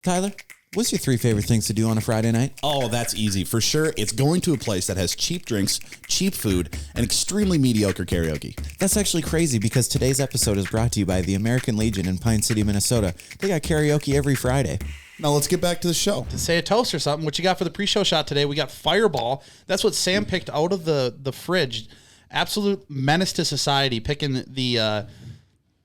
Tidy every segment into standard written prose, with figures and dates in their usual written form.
Tyler, what's your 3 favorite things to do on a Friday night? Oh, that's easy. For sure, it's going to a place that has cheap drinks, cheap food, and extremely mediocre karaoke. That's actually crazy because today's episode is brought to you by the American Legion in Pine City, Minnesota. They got karaoke every Friday. Now let's get back to the show. To say a toast or something, what you got for the pre-show shot today? We got Fireball. That's what Sam picked out of the fridge. Absolute menace to society, picking the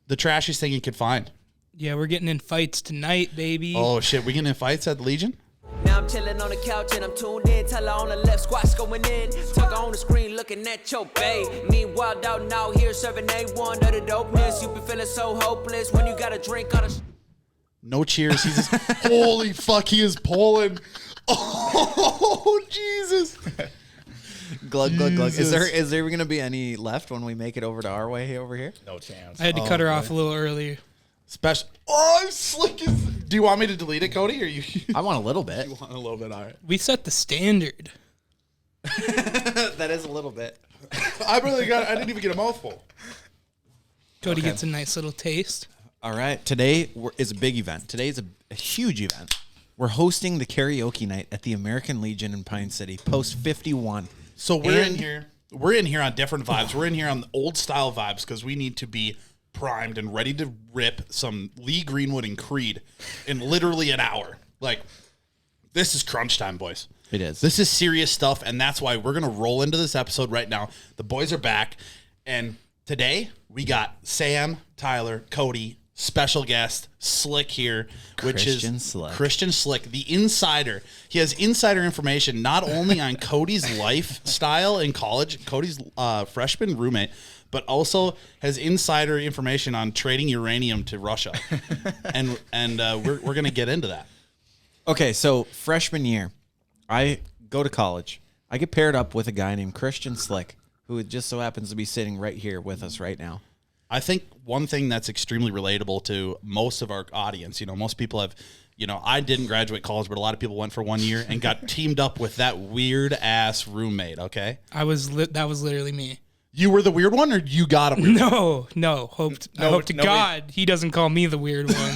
trashiest thing you could find. Yeah, we're getting in fights tonight, baby. Oh, shit. We getting in fights at the Legion? Now I'm chilling on the couch and I'm tuned in. Tyler on the left, squats going in. Tucker on the screen looking at your babe. Meanwhile, out now here serving A1 of the dopeness. You be feeling so hopeless when you got a drink on a... No cheers. He's just, holy fuck, he is pulling. Oh, Jesus. Glug, glug, glug. Is there going to be any left when we make it over to our way over here? No chance. I had to cut her off a little earlier. Special. Oh, I'm slick as... Do you want me to delete it, Kody? Or you? I want a little bit. You want a little bit, all right. We set the standard. That is a little bit. I didn't even get a mouthful. Cody gets a nice little taste. All right. Today is a big event. Today is a huge event. We're hosting the karaoke night at the American Legion in Pine City, Post 51. So we're in here. We're in here on different vibes. We're in here on the old style vibes because we need to be primed and ready to rip some Lee Greenwood and Creed in literally an hour. Like, this is crunch time, boys. It is. This is serious stuff, and that's why we're going to roll into this episode right now. The boys are back, and today we got Sam, Tyler, Kody, special guest, Slick here, which is Christian Slick, the insider. He has insider information not only on Cody's lifestyle in college, Cody's freshman roommate, but also has insider information on trading uranium to Russia. and we're going to get into that. Okay, so freshman year, I go to college. I get paired up with a guy named Christian Slick, who just so happens to be sitting right here with us right now. I think one thing that's extremely relatable to most of our audience, most people have, I didn't graduate college, but a lot of people went for 1 year and got teamed up with that weird ass roommate. Okay. That was literally me. You were the weird one, or you got a weird one? No. I hope to God he doesn't call me the weird one.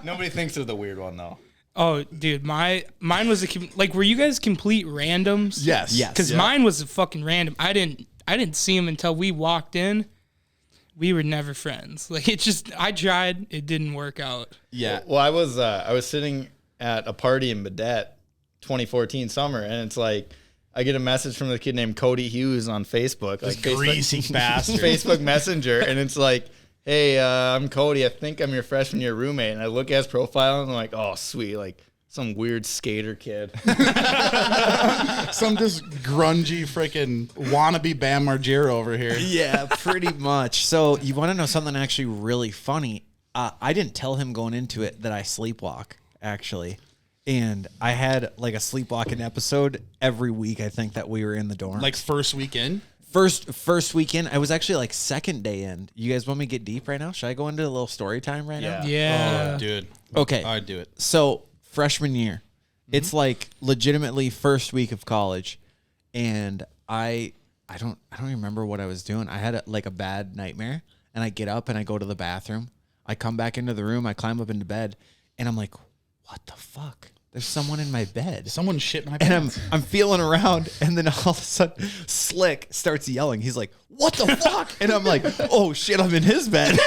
Nobody thinks they're the weird one, though. Oh, dude, mine was were you guys complete randoms? Yes. Because mine was a fucking random. I didn't see him until we walked in. We were never friends. I tried. It didn't work out. Yeah. Well, I was sitting at a party in Baudette 2014 summer, and it's like, I get a message from a kid named Cody Hughes on Facebook. This greasy bastard. Facebook Messenger, and it's like, hey, I'm Cody. I think I'm your freshman year roommate. And I look at his profile, and I'm like, oh, sweet. Like, some weird skater kid. Some just grungy freaking wannabe Bam Margera over here. Yeah, pretty much. So you want to know something actually really funny? I didn't tell him going into it that I sleepwalk, actually. And I had like a sleepwalking episode every week, I think, that we were in the dorm. Like first weekend? First weekend. I was actually like second day in. You guys want me to get deep right now? Should I go into a little story time right now? Yeah. Oh, dude. Okay. I'd do it. So freshman year, it's like legitimately first week of college, and I don't remember what I was doing. I had a bad nightmare, and I get up and I go to the bathroom. I come back into the room. I climb up into bed, and I'm like, what the fuck? There's someone in my bed. Someone shit my pants. And I'm feeling around, and then all of a sudden, Slick starts yelling. He's like, what the fuck? And I'm like, oh shit, I'm in his bed.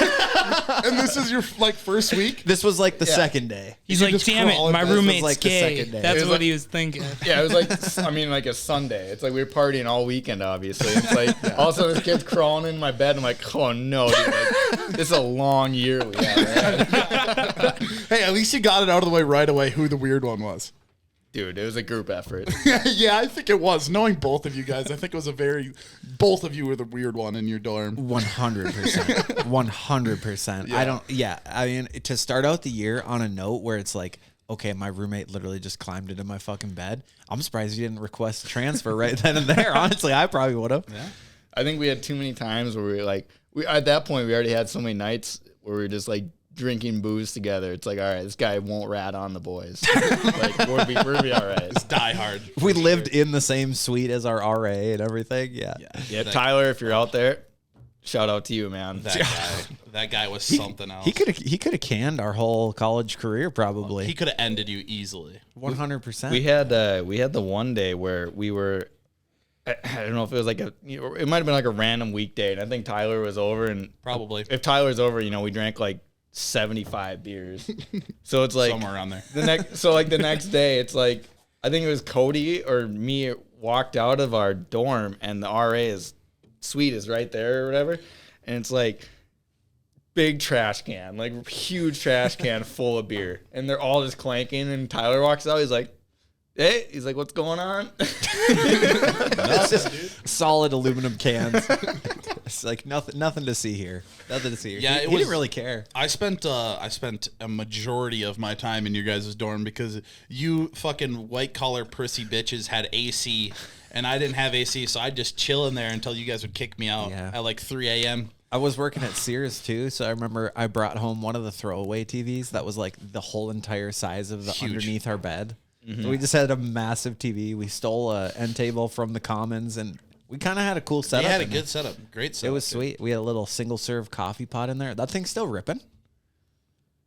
And this is your first week? This was like the second day. He's like, damn it, my roommate's like the gay. second day. That's what he was thinking. Yeah, it was like a Sunday. It's like we were partying all weekend, obviously. It's like, all of a sudden this kid's crawling in my bed. I'm like, oh no, dude. Like, this is a long year we have, right? Hey, at least you got it out of the way right away who the weird one was. Dude, it was a group effort. Yeah, I think it was. Knowing both of you guys, I think it was both of you were the weird one in your dorm. 100%. 100%. Yeah. I mean, to start out the year on a note where it's like, okay, my roommate literally just climbed into my fucking bed. I'm surprised you didn't request a transfer right then and there. Honestly, I probably would have. Yeah. I think we had too many times where at that point, we already had so many nights where we were just like drinking booze together. It's like, all right, this guy won't rat on the boys. Like, we'll be all right. It's die hard. We lived in the same suite as our RA and everything. Yeah. Tyler, if you're out there, shout out to you, man. That guy was something else. He could have canned our whole college career probably. He could have ended you easily. 100%. We had the one day where we were, I don't know if it was like it might have been like a random weekday, and I think Tyler was over, and Probably. if Tyler's over, we drank like 75 beers. So it's like Somewhere around there. the next day, it's like I think it was Kody or me walked out of our dorm, and the RA's suite is right there or whatever, and it's like big trash can, like huge trash can full of beer, and they're all just clanking, and Tyler walks out, he's like, hey, he's like, what's going on? It's just solid aluminum cans. It's like nothing to see here. Nothing to see here. Yeah, he didn't really care. I spent a majority of my time in your guys' dorm because you fucking white collar prissy bitches had AC and I didn't have AC, so I'd just chill in there until you guys would kick me out at like 3 a.m. I was working at Sears too, so I remember I brought home one of the throwaway TVs that was like the whole entire size of the underneath our bed. So we just had a massive TV. We stole a end table from the Commons, and we kind of had a cool setup. They had a in good there. setup. Great setup. It was sweet. We had a little single serve coffee pot in there. That thing's still ripping.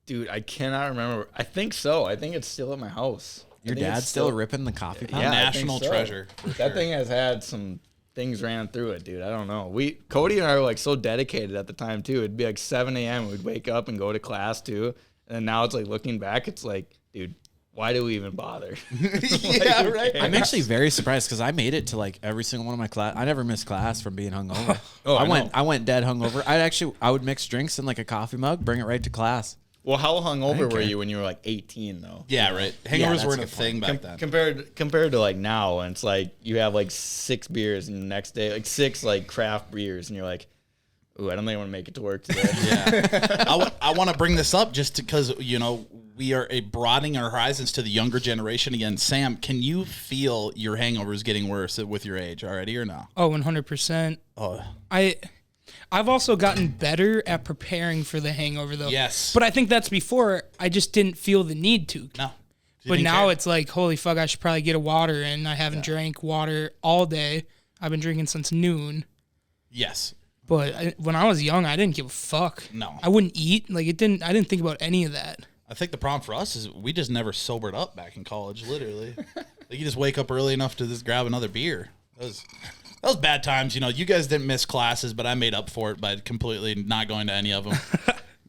Dude, I cannot remember. I think so. I think it's still at my house. Your I think dad's it's still ripping the coffee pot? Yeah, I think National so. treasure, for That sure. thing has had some things ran through it, dude. I don't know. Kody and I were like so dedicated at the time too. It'd be like 7 a.m. We'd wake up and go to class too. And now it's like looking back, it's like, dude, why do we even bother? Yeah, right. I'm actually very surprised because I made it to like every single one of my class. I never missed class from being hungover. I went dead hungover. I would mix drinks in like a coffee mug, bring it right to class. Well, how hungover were Okay. you when you were like 18 though? Yeah, right. Yeah, Hangovers that's weren't a a good thing back then. Compared to like now, and it's like you have like 6 beers, and the next day like 6 like craft beers, and you're like, ooh, I don't think I want to make it to work today. Yeah. I want to bring this up just because, we are broadening our horizons to the younger generation again. Sam, can you feel your hangovers getting worse with your age already or no? Oh, 100%. Oh, I've also gotten better at preparing for the hangover, though. Yes. But I think that's before I just didn't feel the need to. no. But now it's like, holy fuck, I should probably get a water, and I haven't drank water all day. I've been drinking since noon. Yes. But when I was young, I didn't give a fuck. No. I wouldn't eat. Like I didn't think about any of that. I think the problem for us is we just never sobered up back in college, literally. Like you just wake up early enough to just grab another beer. That was bad times. You guys didn't miss classes, but I made up for it by completely not going to any of them.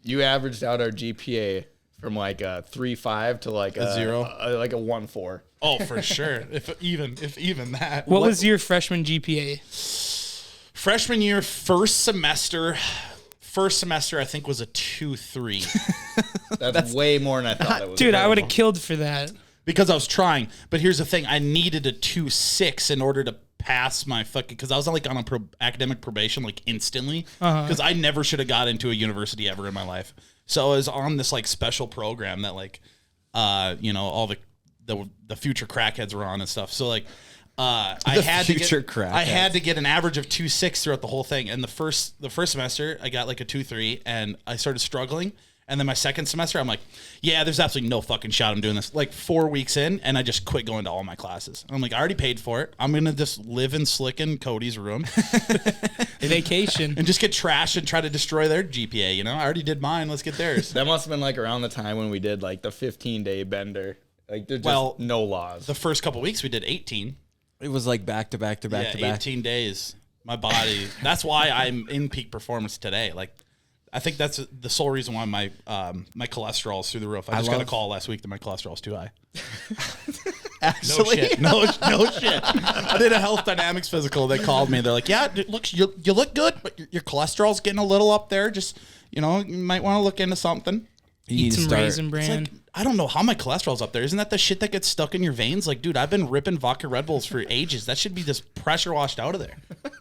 You averaged out our GPA from like a 3.5 to like a 0? Like a 1.4. Oh, for sure. If even that. What was your freshman GPA? Freshman year, first semester, I think was a 2.3 That's way more than I thought it was. Dude, I would have killed for that. because I was trying. But here's the thing: I needed a 2.6 in order to pass my fucking. Because I was like on a academic probation like instantly. Because I never should have got into a university ever in my life. So I was on this like special program that like, all the future crackheads were on and stuff. So like. I had to get an average of 2.6 throughout the whole thing. And the first semester, I got like a 2.3, and I started struggling. And then my second semester, I'm like, yeah, there's absolutely no fucking shot I'm doing this. Like 4 weeks in, and I just quit going to all my classes. And I'm like, I already paid for it. I'm gonna just live in Slick and Cody's room, Vacation. and just get trashed and try to destroy their GPA. I already did mine. Let's get theirs. That must have been like around the time when we did like the 15-day bender. Like there's just no laws. The first couple weeks we did 18. It was like back to back to back Yeah, to back. 18 days. My body. That's why I'm in peak performance today. Like, I think that's the sole reason why my cholesterol is through the roof. I just got a call last week that my cholesterol is too high. Actually, No shit. I did a health dynamics physical. They called me. They're like, yeah, look, you look good, but your cholesterol's getting a little up there. Just, you might want to look into something. Eat some Raisin Bran. It's like, I don't know how my cholesterol's up there. Isn't that the shit that gets stuck in your veins? Like, dude, I've been ripping vodka Red Bulls for ages. That should be just pressure washed out of there.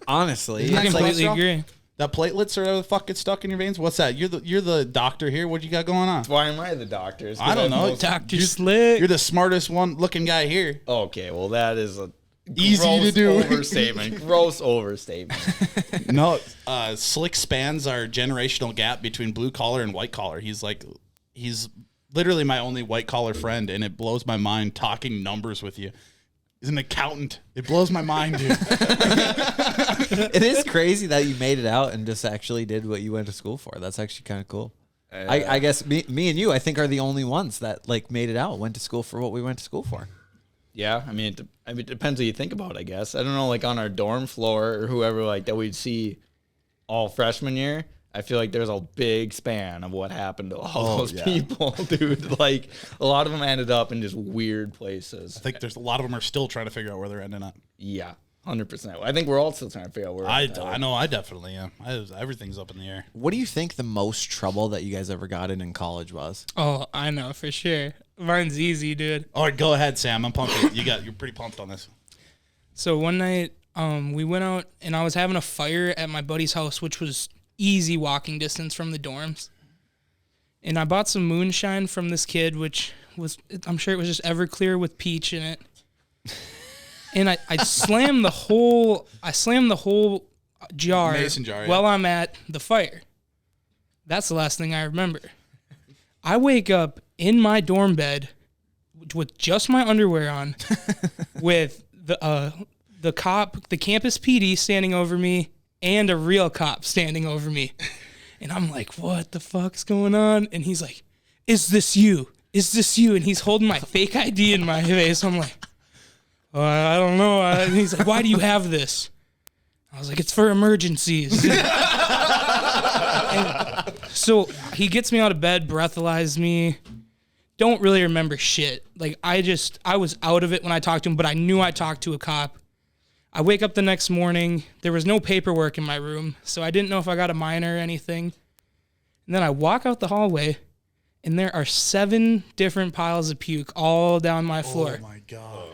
honestly, I it's like- completely agree. That platelets or whatever the fuck get stuck in your veins. What's that? You're the doctor here. What you got going on? Why am I the doctor? It's 'cause I don't have know. most- Dr. Slick. You're the smartest one looking guy here. Okay, well that is a Easy gross to do. overstatement. Gross overstatement. No, Slick spans our generational gap between blue collar and white collar. He's literally my only white collar friend, and it blows my mind talking numbers with you. He's an accountant. It blows my mind, dude. It is crazy that you made it out and just actually did what you went to school for. That's actually kind of cool. I guess me and you, I think, are the only ones that like made it out, went to school for what we went to school for. Yeah, I mean, it depends what you think about it, I guess. I don't know, like on our dorm floor or whoever like that we'd see all freshman year. I feel like there's a big span of what happened to all those people, dude. Like a lot of them ended up in just weird places. I think there's a lot of them are still trying to figure out where they're ending up. Yeah, 100%. I think we're all still trying to figure out where. I know, I definitely am. Everything's up in the air. What do you think the most trouble that you guys ever got in college was? Oh, I know for sure. Mine's easy, dude. All right, go ahead, Sam. I'm pumped. You're pretty pumped on this. So one night, we went out and I was having a fire at my buddy's house, which was easy walking distance from the dorms. And I bought some moonshine from this kid, which was, I'm sure it was just Everclear with peach in it. And I slammed the whole jar, Mason jar, yeah. while I'm at the fire. That's the last thing I remember. I wake up in my dorm bed with just my underwear on, with the campus PD standing over me, and a real cop standing over me. And I'm like, what the fuck's going on? And he's like, is this you? Is this you? And he's holding my fake ID in my face. I'm like, I don't know. And he's like, why do you have this? I was like, it's for emergencies. And so he gets me out of bed, breathalyzes me. Don't really remember shit. Like, I was out of it when I talked to him, but I knew I talked to a cop. I wake up the next morning. There was no paperwork in my room, so I didn't know if I got a minor or anything. And then I walk out the hallway, and there are 7 different piles of puke all down my floor. Oh, my God.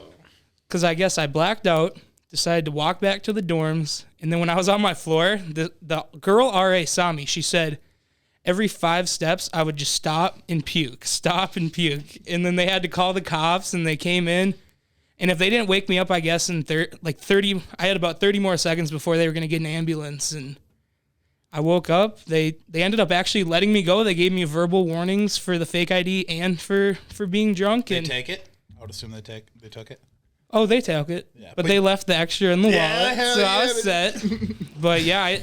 Because I guess I blacked out, decided to walk back to the dorms, and then when I was on my floor, the girl RA saw me. She said every 5 steps, I would just stop and puke. And then they had to call the cops, and they came in. And if they didn't wake me up, I guess in 30, I had about 30 more seconds before they were going to get an ambulance. And I woke up. They ended up actually letting me go. They gave me verbal warnings for the fake ID and for being drunk. They take it? I would assume they took it. Oh, they took it. Yeah, but they left the extra in the wallet. So yeah, I was set. But yeah,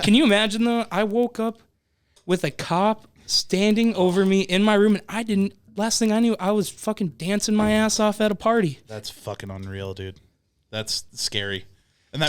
can you imagine though? I woke up with a cop standing over me in my room, and last thing I knew, I was fucking dancing my ass off at a party. That's fucking unreal, dude. That's scary. And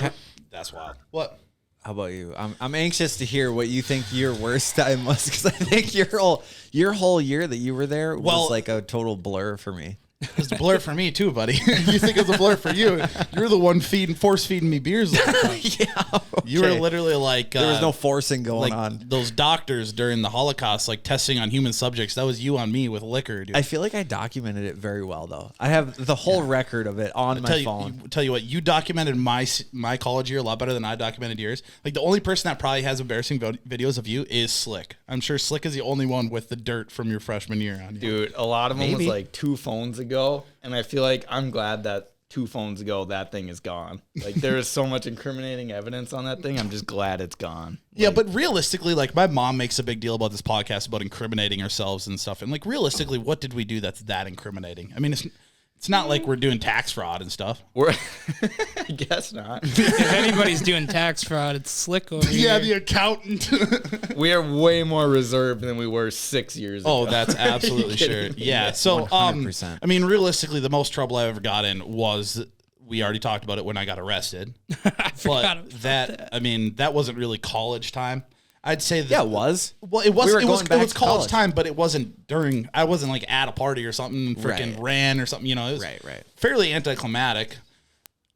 that's wild. What? How about you? I'm anxious to hear what you think your worst time was, because I think your whole year that you were there was like a total blur for me. It was a blur for me too, buddy. You think it was a blur for you? You're the one force feeding me beers. Yeah, okay. You were literally like there was no forcing going on. Those doctors during the Holocaust, like testing on human subjects. That was you on me with liquor, dude. I feel like I documented it very well, though. I have the whole record of it on my phone. Tell you what, you documented my college year a lot better than I documented yours. Like the only person that probably has embarrassing videos of you is Slick. I'm sure Slick is the only one with the dirt from your freshman year on you. Dude, a lot of them was like 2 phones ago, and I feel like I'm glad that 2 phones ago that thing is gone. Like there is so much incriminating evidence on that thing. I'm just glad it's gone. Yeah, but realistically, like my mom makes a big deal about this podcast about incriminating ourselves and stuff. And like realistically, what did we do that's that incriminating? I mean, it's not like we're doing tax fraud and stuff. I guess not. If anybody's doing tax fraud, it's Slick over here. Yeah, the accountant. We are way more reserved than we were 6 years ago. Oh, that's absolutely sure. Yeah. So, 100%. I mean, realistically, the most trouble I ever got in was, we already talked about it when I got arrested. I mean, that wasn't really college time. I'd say that. Yeah, it was. Well, it was. We were it was going back to college college. time, but it wasn't during. I wasn't like at a party or something. And freaking Right. ran or something. You know, it was Right. fairly anticlimactic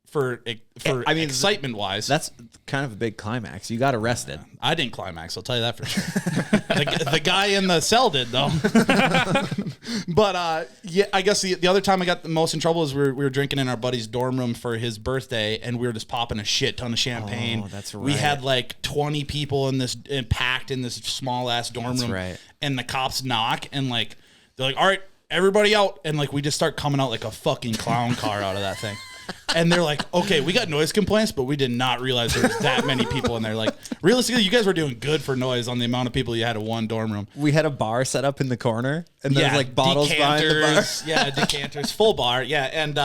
for I mean, excitement wise. That's kind of a big climax. You got arrested. I didn't climax. I'll tell you that for sure. the guy in the cell did though. But yeah, I guess the other time I got the most in trouble is we were drinking in our buddy's dorm room for his birthday, and we were just popping a shit ton of champagne. Oh, that's We right. had like 20 people packed in this small ass dorm room. right. And the cops knock, and like they're like, "All right, everybody out!" And like we just start coming out like a fucking clown car out of that thing. And they're like, okay, we got noise complaints, but we did not realize there was that many people in there. Like, realistically, you guys were doing good for noise on the amount of people you had in one dorm room. We had a bar set up in the corner, and there's like bottles behind the bar. Yeah, decanters, full bar. Yeah, and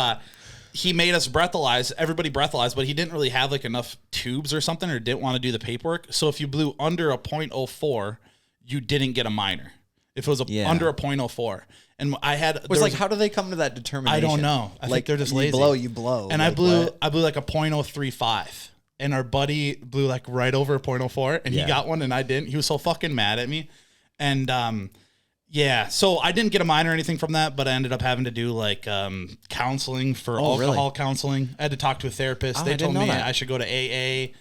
he made us breathalyze, everybody breathalyze, but he didn't really have like enough tubes or something, or didn't want to do the paperwork. So if you blew under a .04, you didn't get a minor. If it was under a .04. And I had... It was like, how do they come to that determination? I don't know. I think they're just lazy. You blow. And like, I blew like a .035. And our buddy blew like right over a .04, and he got one and I didn't. He was so fucking mad at me. And so I didn't get a minor or anything from that, but I ended up having to do like counseling for alcohol counseling. I had to talk to a therapist. They told me I should go to AA.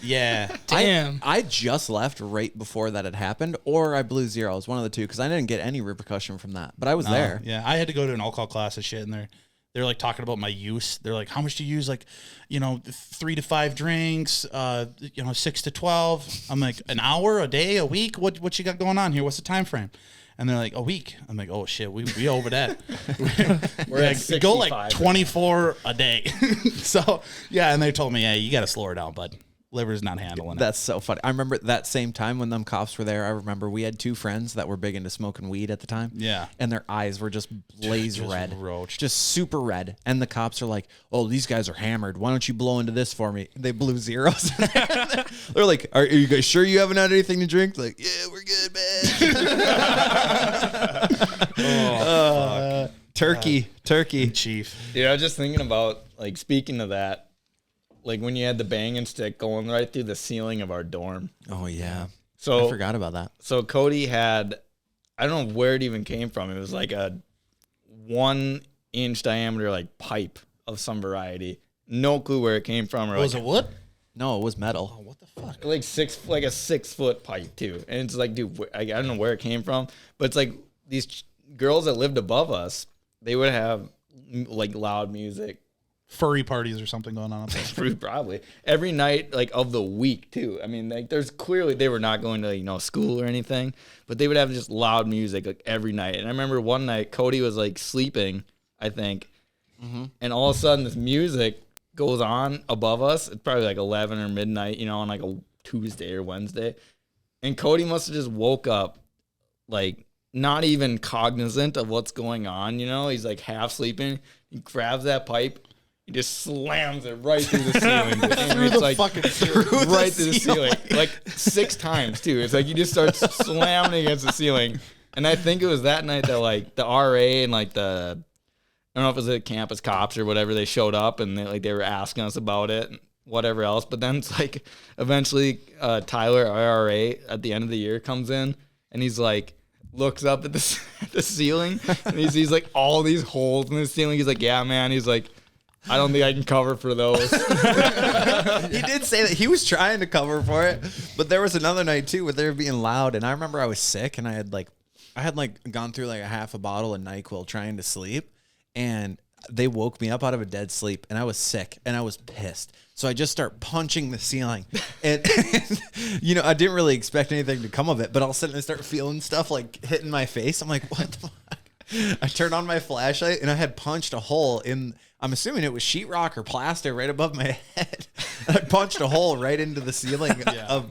Yeah. Damn. I just left right before that had happened, or I blew zero. It was one of the two because I didn't get any repercussion from that. But I was there. Yeah, I had to go to an alcohol class and shit, and they're like talking about my use. They're like, how much do you use? Like, 3 to 5 drinks, 6 to 12. I'm like, an hour, a day, a week? What you got going on here? What's the time frame? And they're like, a week. I'm like, oh shit, we over that. We're at 65. Go like 24 a day. So yeah, and they told me, you got to slow her down, bud. Liver's not handling it. That's so funny. I remember that same time when them cops were there. I remember we had 2 friends that were big into smoking weed at the time. Yeah. And their eyes were just blaze red. Just super red. And the cops are like, oh, these guys are hammered. Why don't you blow into this for me? They blew zeros. They're like, are you guys sure you haven't had anything to drink? Like, yeah, we're good, man. Turkey. Chief. Yeah, I was just thinking about, like, speaking of that, like when you had the banging stick going right through the ceiling of our dorm. Oh, yeah. So I forgot about that. So Kody had, I don't know where it even came from. It was like a 1-inch diameter, like pipe of some variety. No clue where it came from. Or Was it wood? No, it was metal. Oh, what the fuck? Like a 6-foot pipe too. And it's like, dude, I don't know where it came from, but it's like these girls that lived above us, they would have like loud music. Furry parties or something going on up there. Probably every night, like of the week too. I mean, like there's clearly they were not going to school or anything, but they would have just loud music like every night. And I remember one night Kody was like sleeping, I think, and all of a sudden this music goes on above us. It's probably like 11 or midnight, on like a Tuesday or Wednesday, and Kody must have just woke up, like not even cognizant of what's going on. He's like half sleeping. He grabs that pipe. He just slams it right through the ceiling. Right through the ceiling. Like 6 times, too. It's like you just start slamming against the ceiling. And I think it was that night that, like, the RA and, like, I don't know if it was the campus cops or whatever, they showed up and they were asking us about it and whatever else. But then it's like eventually Tyler, our RA, at the end of the year comes in and he's like, looks up at the ceiling and he sees, like, all these holes in the ceiling. He's like, yeah, man. He's like, I don't think I can cover for those. He did say that he was trying to cover for it, but there was another night too where they were being loud, and I remember I was sick, and I had gone through like a half a bottle of NyQuil trying to sleep, and they woke me up out of a dead sleep, and I was sick, and I was pissed. So I just start punching the ceiling, and I didn't really expect anything to come of it, but all of a sudden I start feeling stuff like hitting my face. I'm like, what the fuck? I turned on my flashlight, and I had punched a hole in. I'm assuming it was sheetrock or plaster right above my head. I punched a hole right into the ceiling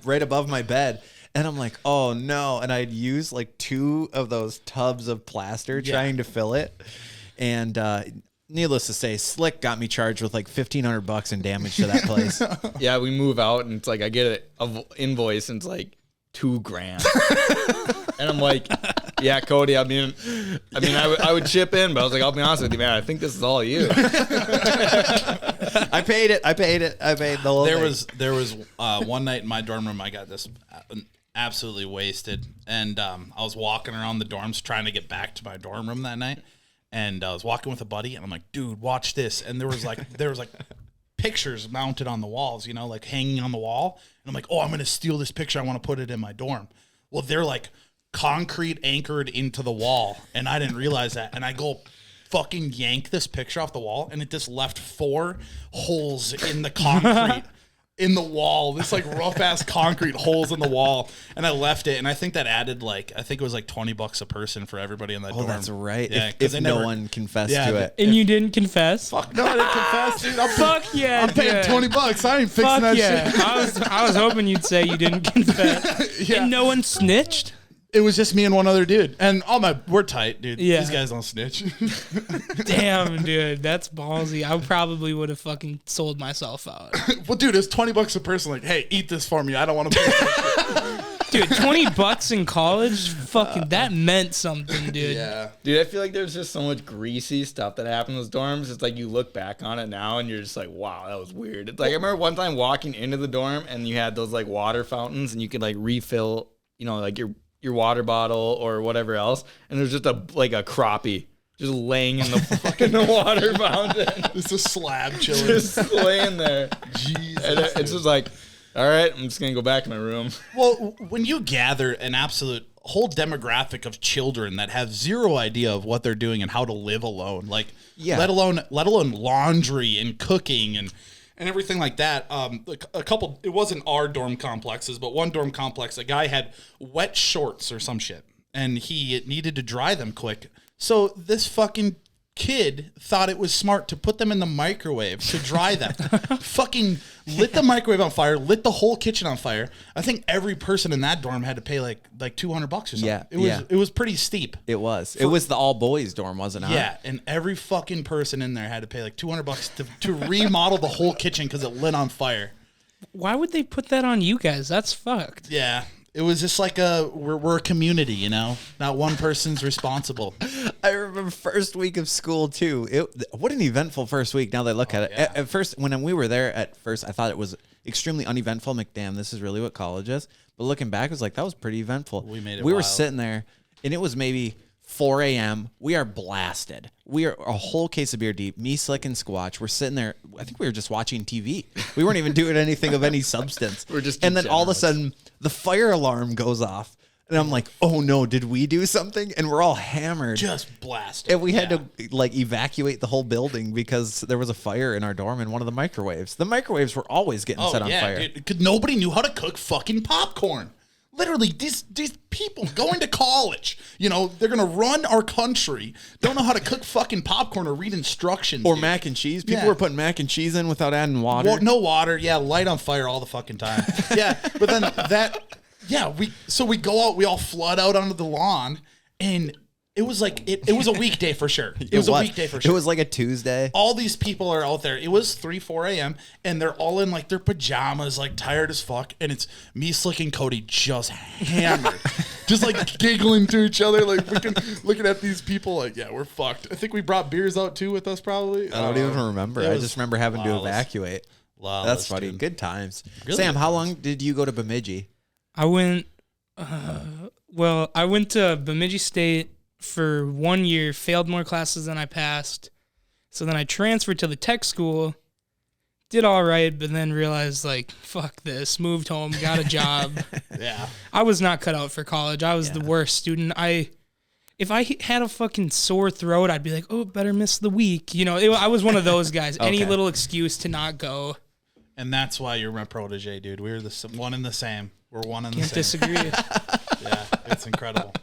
right above my bed. And I'm like, oh no. And I'd used like 2 of those tubs of plaster trying to fill it. And needless to say, Slick got me charged with like $1,500 in damage to that place. Yeah, we move out and it's like I get an invoice and it's like $2,000. And I'm like, yeah, Kody, I would chip in, but I was like, I'll be honest with you, man, I think this is all you. I paid it. I paid the whole thing. There was one night in my dorm room, I got this absolutely wasted. And I was walking around the dorms trying to get back to my dorm room that night. And I was walking with a buddy, and I'm like, dude, watch this. And there was like pictures mounted on the walls, like hanging on the wall. And I'm like, oh, I'm going to steal this picture. I want to put it in my dorm. Well, they're like concrete anchored into the wall, and I didn't realize that. And I go fucking yank this picture off the wall, and it just left 4 holes in the concrete in the wall. This like rough ass concrete holes in the wall, and I left it. And I think that added I think it was like $20 a person for everybody in that dorm. Oh, that's right. Yeah, if no one confessed to it, and you didn't confess. Fuck no, I didn't confess, dude. Fuck yeah, I'm paying $20. I ain't fixing Fuck that yeah. shit. I was hoping you'd say you didn't confess. And no one snitched. It was just me and one other dude, and we're tight, dude. Yeah. These guys don't snitch. Damn, dude, that's ballsy. I probably would have fucking sold myself out. Well, dude, it's $20 a person. Like, hey, eat this for me. I don't want to pay for Dude, $20 in college, fucking, that meant something, dude. Yeah. Dude, I feel like there's just so much greasy stuff that happened in those dorms. It's like you look back on it now and you're just like, wow, that was weird. It's like I remember one time walking into the dorm and you had those like water fountains and you could like refill, like your water bottle or whatever else, and there's just a crappie just laying in the fucking water fountain. It's a slab chilling. Just laying there. Jesus. And it's just like, all right, I'm just gonna go back to my room. Well, when you gather an absolute whole demographic of children that have zero idea of what they're doing and how to live alone, like let alone laundry and cooking and everything like that. It wasn't our dorm complexes, but one dorm complex, a guy had wet shorts or some shit, and he needed to dry them quick. So this fucking kid thought it was smart to put them in the microwave to dry them. Fucking lit the microwave on fire, lit the whole kitchen on fire. I think every person in that dorm had to pay like $200 or something. Yeah, It was pretty steep. It was the all boys dorm, wasn't it? Yeah, and every fucking person in there had to pay like $200 to remodel the whole kitchen because it lit on fire. Why would they put that on you guys? That's fucked. Yeah. It was just like we're a community, Not one person's responsible. I remember first week of school too. What an eventful first week. Now that I look at it, yeah. at first when we were there, I thought it was extremely uneventful. I'm like, damn, this is really what college is. But looking back, it was like that was pretty eventful. We made it. We were wild. sitting there, and it was maybe 4 a.m. We are blasted. We are a whole case of beer deep. Me, Slick, and Squatch. We're sitting there. I think we were just watching TV. We weren't even doing anything of any substance. We're just and then all of a degenerates. sudden, the fire alarm goes off. And I'm like, oh no, did we do something? And we're all hammered. Just blasted. And we had to like evacuate the whole building because there was a fire in our dorm in one of the microwaves. The microwaves were always getting set on fire. Dude, 'cause nobody knew how to cook fucking popcorn. Literally, these people going to college, they're going to run our country, don't know how to cook fucking popcorn or read instructions. Or dude. mac and cheese. People Yeah. were putting mac and cheese in without adding water. Well, no water. Yeah, light on fire all the fucking time. Yeah, but then we go out, we all flood out onto the lawn, and it was like it was a weekday for sure. It was a weekday for sure. It was like a Tuesday. All these people are out there. It was 4 a.m. and they're all in like their pajamas, like tired as fuck. And it's me, Slick, and Kody just hammered, just like giggling to each other, like looking at these people. Like, yeah, we're fucked. I think we brought beers out too with us, probably. I don't even remember. I just remember having to evacuate. That's funny. Dude. Good times. Really Sam, good how times. long did you go to Bemidji? I went to Bemidji State for 1 year, failed more classes than I passed. So then I transferred to the tech school, did all right, but then realized, like, fuck this, moved home, got a job. Yeah. I was not cut out for college. I was the worst student. If I had a fucking sore throat, I'd be like, oh, better miss the week. I was one of those guys. Any Okay. little excuse to not go. And that's why you're my protege, dude. We're one and the same. We're one and the Can't same. disagree. Yeah, it's incredible.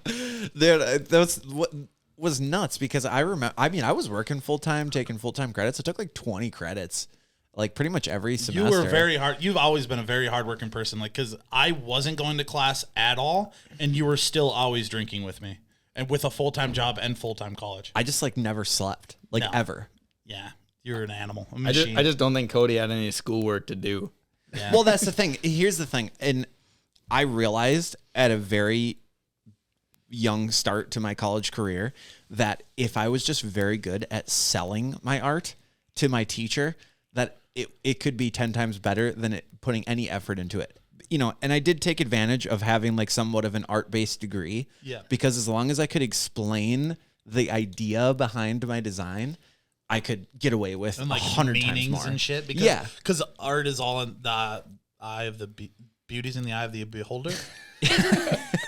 That was what was nuts because I remember. I mean, I was working full time, taking full time credits. It took like 20 credits, like pretty much every semester. You were very hard. You've always been a very hardworking person. Like, because I wasn't going to class at all, and you were still always drinking with me, and with a full time job and full time college. I just like never slept, like No. ever. Yeah, you're an animal. A I machine. just don't think Kody had any schoolwork to do. Yeah. Well, that's the thing. Here's the thing, and I realized at a very young start to my college career that if I was just very good at selling my art to my teacher, that it could be 10 times better than putting any effort into it. And I did take advantage of having like somewhat of an art-based degree. Yeah. Because as long as I could explain the idea behind my design, I could get away with and like 100 times meanings more. and shit. Because, Yeah. because art is all in the eye of the beauty's in the eye of the beholder.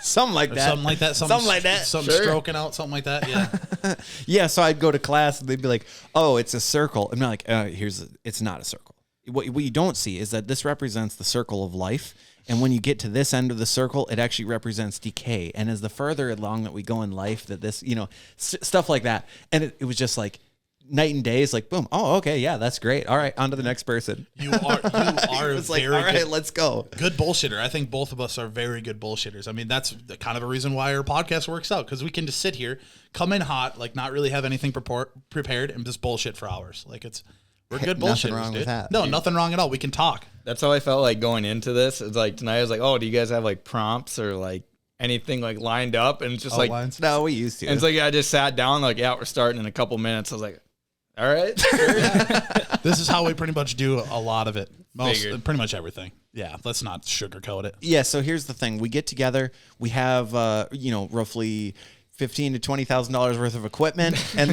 Something like Or that. something like that. Something like that. Something Sure. stroking out. Something like that. Yeah. Yeah, so I'd go to class and they'd be like, "Oh, it's a circle." I'm like, it's not a circle. What you don't see is that this represents the circle of life, and when you get to this end of the circle, it actually represents decay. And as the further along that we go in life, that this, stuff like that, and it was just like night and day. It's like, boom. Oh, okay. Yeah, that's great. All right. On to the next person. You are It's a like, very all right, good, let's go. good bullshitter. I think both of us are very good bullshitters. I mean, that's kind of a reason why our podcast works out, because we can just sit here, come in hot, like not really have anything prepared, and just bullshit for hours. Like we're good Nothing bullshitters, wrong dude. with that, No, dude. nothing wrong at all. We can talk. That's how I felt like going into this. It's like tonight I was like, oh, do you guys have like prompts or like anything like lined up? And it's just like, Outlines. No, we used to. and it's like I just sat down like, yeah, we're starting in a couple minutes. I was like, all right, sure. This is how we pretty much do a lot of it. Figured. Pretty much everything. Yeah, let's not sugarcoat it. Yeah, so here's the thing. We get together, we have roughly $15,000 to $20,000 worth of equipment, and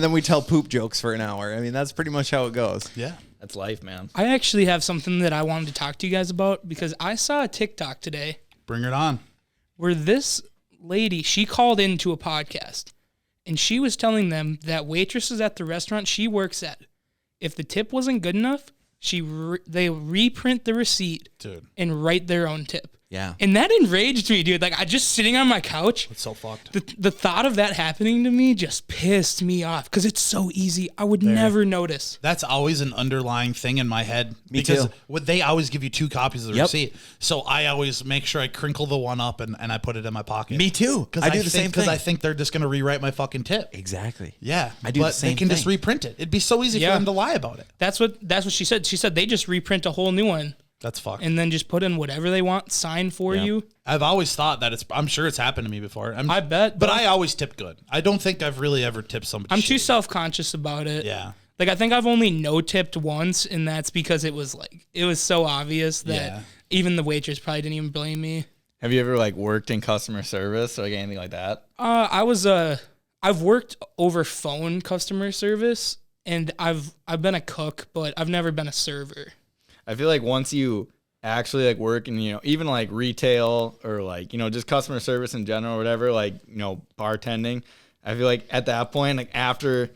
then we tell poop jokes for an hour. I mean, that's pretty much how it goes. Yeah. That's life, man. I actually have something that I wanted to talk to you guys about because I saw a TikTok today Bring it on. where this lady, she called into a podcast and she was telling them that waitresses at the restaurant she works at, if the tip wasn't good enough, they reprint the receipt Dude. and write their own tip. Yeah. And that enraged me, dude. Like, I just sitting on my couch. It's so fucked. The thought of that happening to me just pissed me off because it's so easy. I would never notice. That's always an underlying thing in my head. Me because too. They always give you 2 copies of the Yep. receipt. So I always make sure I crinkle the one up and I put it in my pocket. Me too. I do the same thing. Because I think they're just going to rewrite my fucking tip. Exactly. Yeah. I do but the same they can just thing. reprint it. It'd be so easy Yeah. for them to lie about it. That's what she said. She said they just reprint a whole new one That's fucked. and then just put in whatever they want, sign for you. I've always thought that I'm sure it's happened to me before. I bet, But though. I always tip good. I don't think I've really ever tipped somebody. I'm too shitty. self-conscious about it. Yeah. Like, I think I've only no-tipped once, and that's because it was so obvious that Yeah. even the waitress probably didn't even blame me. Have you ever like worked in customer service or like anything like that? I've worked over phone customer service, and I've been a cook, but I've never been a server. I feel like once you actually like work in, even like retail or like, just customer service in general or whatever, like, bartending, I feel like at that point, like after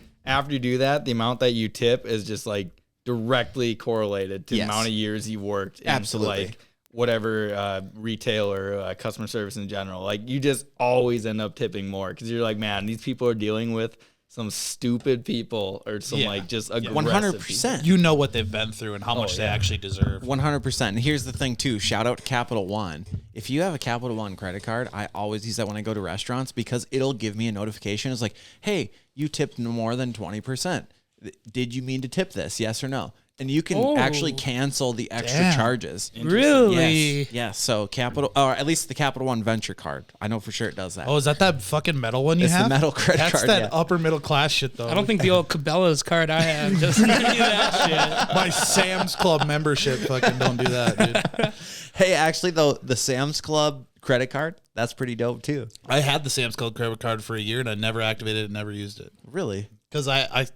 you do that, the amount that you tip is just like directly correlated to Yes. the amount of years you worked in Absolutely. like whatever retail or customer service in general. Like you just always end up tipping more because you're like, man, these people are dealing with some stupid people or some Yeah. like just aggressive 100%. You know what they've been through and how much they actually deserve. 100%. And here's the thing too. Shout out to Capital One. If you have a Capital One credit card, I always use that when I go to restaurants because it'll give me a notification. It's like, hey, you tipped more than 20%. Did you mean to tip this? Yes or no? And you can actually cancel the extra Damn. charges. Really? Yes. Yes. So Capital, or at least the Capital One Venture card. I know for sure it does that. Oh, is that fucking metal one you It's the have? metal credit That's card, that yeah. upper middle class shit, though. I don't think the old Cabela's card I have does any of that shit. my Sam's Club membership fucking don't do that, dude. Hey, actually though, the Sam's Club credit card, that's pretty dope too. I had the Sam's Club credit card for a year and I never activated it, never used it. Really? Because I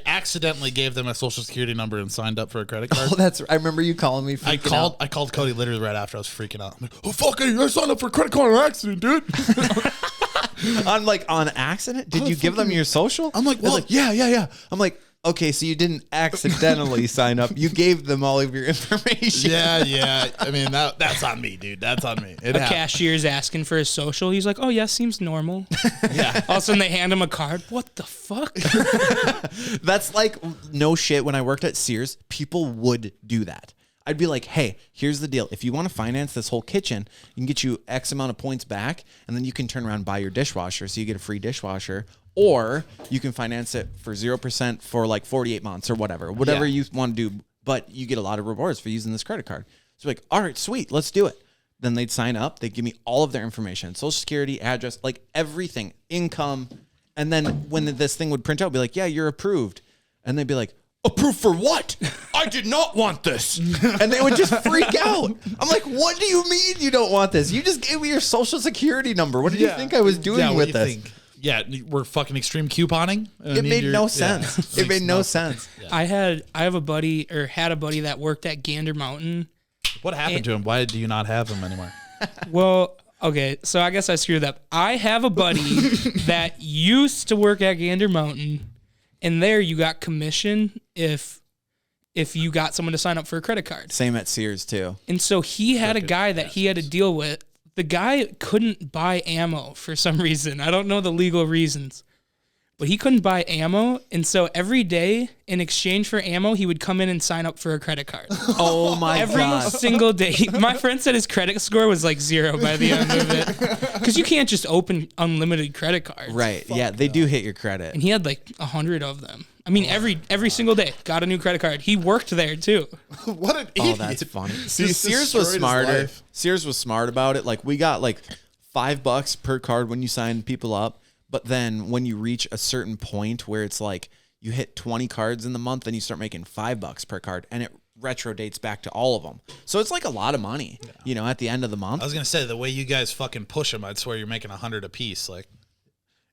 accidentally gave them a social security number and signed up for a credit card. Oh, that's. I remember you calling me. I called Kody literally right after I was freaking out. I'm like, oh fuck, I signed up for a credit card on accident, dude. on accident. Did you give them your social? I'm like, They're well, yeah. I'm like, okay, so you didn't accidentally sign up. You gave them all of your information. yeah. I mean, that's on me, dude. That's on me. It A happened. cashier's asking for his social. He's like, oh, yeah, seems normal. Yeah. All of a sudden, they hand him a card. What the fuck? That's like no shit. When I worked at Sears, people would do that. I'd be like, hey, here's the deal. If you want to finance this whole kitchen, you can get you X amount of points back, and then you can turn around and buy your dishwasher, so you get a free dishwasher. Or you can finance it for 0% for like 48 months or whatever you want to do. But you get a lot of rewards for using this credit card. So like, all right, sweet, let's do it. Then they'd sign up. They'd give me all of their information, social security, address, like everything, income. And then when this thing would print out, be like, yeah, you're approved. And they'd be like, approved for what? I did not want this. And they would just freak out. I'm like, what do you mean you don't want this? You just gave me your social security number. What did you think I was doing with this? Yeah, we're fucking extreme couponing. It made no sense. It made no sense. I had a buddy that worked at Gander Mountain. What happened to him? Why do you not have him anymore? Well, okay, so I guess I screwed up. I have a buddy that used to work at Gander Mountain, and there you got commission if you got someone to sign up for a credit card. Same at Sears too. And so he had a guy that he had to deal with. The guy couldn't buy ammo for some reason. I don't know the legal reasons. but he couldn't buy ammo. And so every day in exchange for ammo, he would come in and sign up for a credit card. Oh my Every god. single day. My friend said his credit score was like 0 by the end of it. Because you can't just open unlimited credit cards. Right. Yeah, they do hit your credit. And he had like 100 of them. I mean, every single day, got a new credit card. He worked there too. What an Oh, idiot. that's funny. See, Just Sears destroyed was his smarter. life. Sears was smart about it. Like we got like $5 per card when you sign people up, but then when you reach a certain point where it's like you hit 20 cards in the month, then you start making $5 per card, and it retro dates back to all of them. So it's like a lot of money, you know, at the end of the month. I was gonna say the way you guys fucking push them, I'd swear you're making 100 a piece. Like,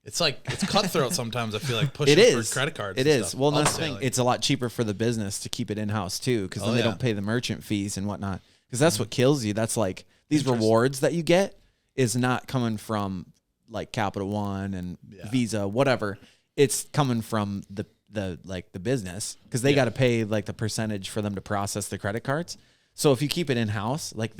it's cutthroat sometimes. I feel like pushing It is for credit cards. It and is. stuff. Well, that's the Upselling. thing. It's a lot cheaper for the business to keep it in house too, because then Oh, they yeah. don't pay the merchant fees and whatnot. Because that's what kills you. That's like these rewards that you get is not coming from like Capital One and Visa, whatever. It's coming from the business, because they got to pay like the percentage for them to process the credit cards. So if you keep it in house, like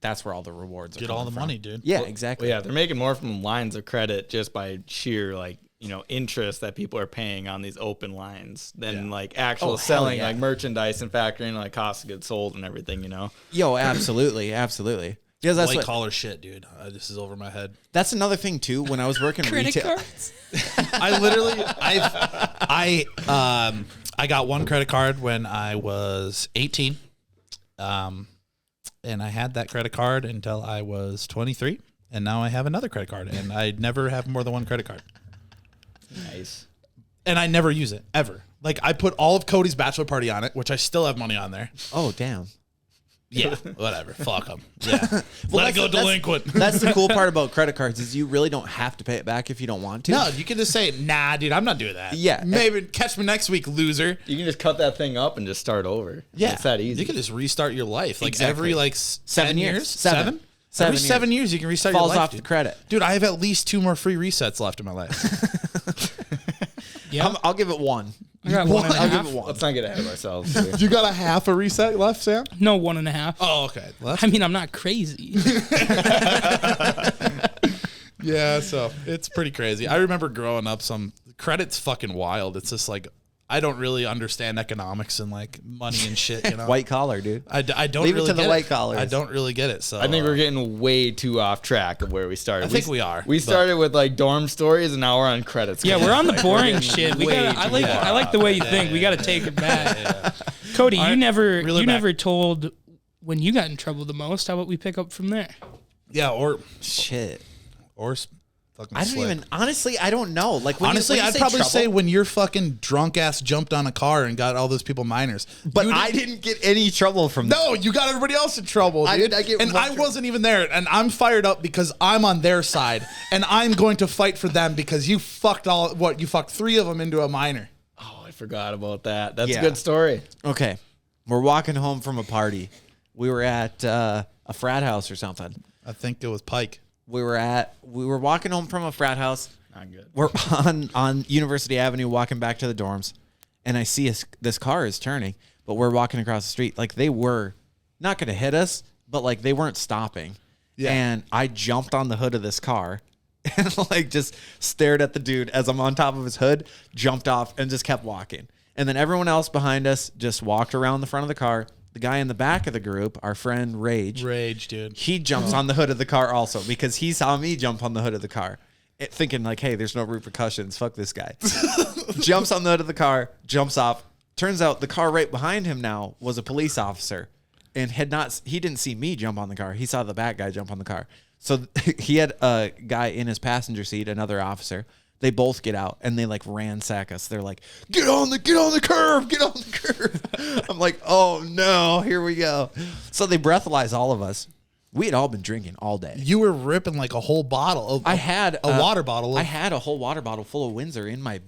that's where all the rewards are. Get all coming the from. money, dude. Yeah, Well, exactly. yeah, they're making more from lines of credit just by sheer like, you know, interest that people are paying on these open lines than like actual hell selling yeah. like merchandise and factoring like cost of goods sold and everything, you know. Yo, absolutely, absolutely. Because that's White what, collar shit, dude. This is over my head. that's another thing too. When I was working Credit retail, cards? I literally, I got one credit card when I was 18, and I had that credit card until I was 23, and now I have another credit card, and I never have more than one credit card, Nice. and I never use it ever. Like I put all of Cody's bachelor party on it, which I still have money on there. oh damn. Yeah, whatever. Fuck them. Yeah, let it that's- go delinquent. That's the cool part about credit cards is you really don't have to pay it back if you don't want to. No, you can just say, nah, dude, I'm not doing that. Yeah. Maybe catch me next week, loser. You can just cut that thing up and just start over. Yeah. It's that easy. You can just restart your life. Like Exactly. every like 7 10 years. Seven? Seven Every years. 7 years you can restart Falls your life. off the dude. credit. Dude, I have at least 2 more free resets left in my life. Yeah. I'll give it one. I got 1.5. I'll give it one. Let's not get ahead of ourselves. here. You got a half a reset left, Sam? No, 1.5. Oh, okay. Well, that's- I mean, I'm not crazy. yeah, so it's pretty crazy. I remember growing up, some credit's fucking wild. It's just like, I don't really understand economics and like money and shit, you know? White collar, dude. I don't Leave it really to the get white collars. I don't really get it. So I think we're getting way too off track of where we started. I think we are, We but- started with like dorm stories, and now we're on credits. Yeah, we're on the boring shit. We way gotta, too I like the way you think. We got to take it back. Cody, right, you never reel it back. told when you got in trouble the most. How about we pick up from there? yeah, or Shit. fucking I don't slick. even. Honestly, I don't know. Like when Honestly, you, when you I'd probably trouble, say when your fucking drunk ass jumped on a car and got all those people minors. But You I didn't get any trouble from that. No, you got everybody else in trouble, dude. I did- I get and one I trouble. wasn't even there, and I'm fired up because I'm on their side, and I'm going to fight for them because you fucked you fucked 3 of them into a minor. Oh, I forgot about that. That's Yeah. a good story. Okay, we're walking home from a party. We were at a frat house or something. I think it was Pike. We were walking home from a frat house. Not good. We're on University Avenue walking back to the dorms, and I see this car is turning, but we're walking across the street. Like they were not going to hit us, but like they weren't stopping. Yeah. And I jumped on the hood of this car and like just stared at the dude as I'm on top of his hood, jumped off and just kept walking. And then everyone else behind us just walked around the front of the car. The guy in the back of the group, our friend Rage, Dude. he jumps on the hood of the car also because he saw me jump on the hood of the car, thinking like, hey, there's no repercussions. Fuck this guy. Jumps on the hood of the car, jumps off. Turns out the car right behind him now was a police officer and he didn't see me jump on the car. He saw the back guy jump on the car. So he had a guy in his passenger seat, another officer. They both get out and they like ransack us. They're like, get on the curb. I'm like, oh no, here we go. So they breathalyze all of us. We had all been drinking all day. You were ripping like a whole bottle of I had a water bottle. I had a whole water bottle full of Windsor in my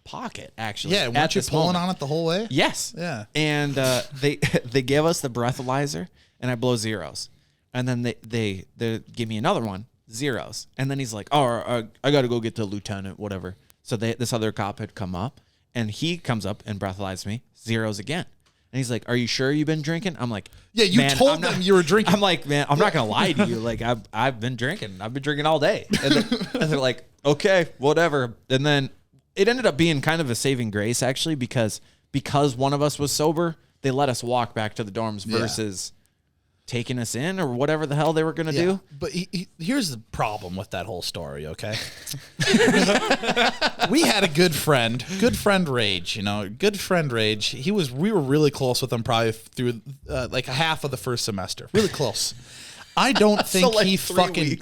pocket, actually. yeah, at weren't you this pulling moment. on it the whole way? Yes. Yeah. And they give us the breathalyzer, and I blow zeros, and then they give me another one, zeros, and then he's like, oh, I got to go get the lieutenant, whatever. So this other cop had come up, and he comes up and breathalyzes me, zeros again. And he's like, are you sure you've been drinking? I'm like, Yeah, you "Man, told I'm them not-" you were drinking. I'm like, man, I'm not going to lie to you. Like, I've been drinking. I've been drinking all day. And they're like, okay, whatever. And then it ended up being kind of a saving grace actually because one of us was sober, they let us walk back to the dorms versus taking us in or whatever the hell they were going to do. But here's the problem with that whole story, okay? we had a good friend Rage, good friend Rage. We were really close with him probably through like half of the first semester. Really close. I don't think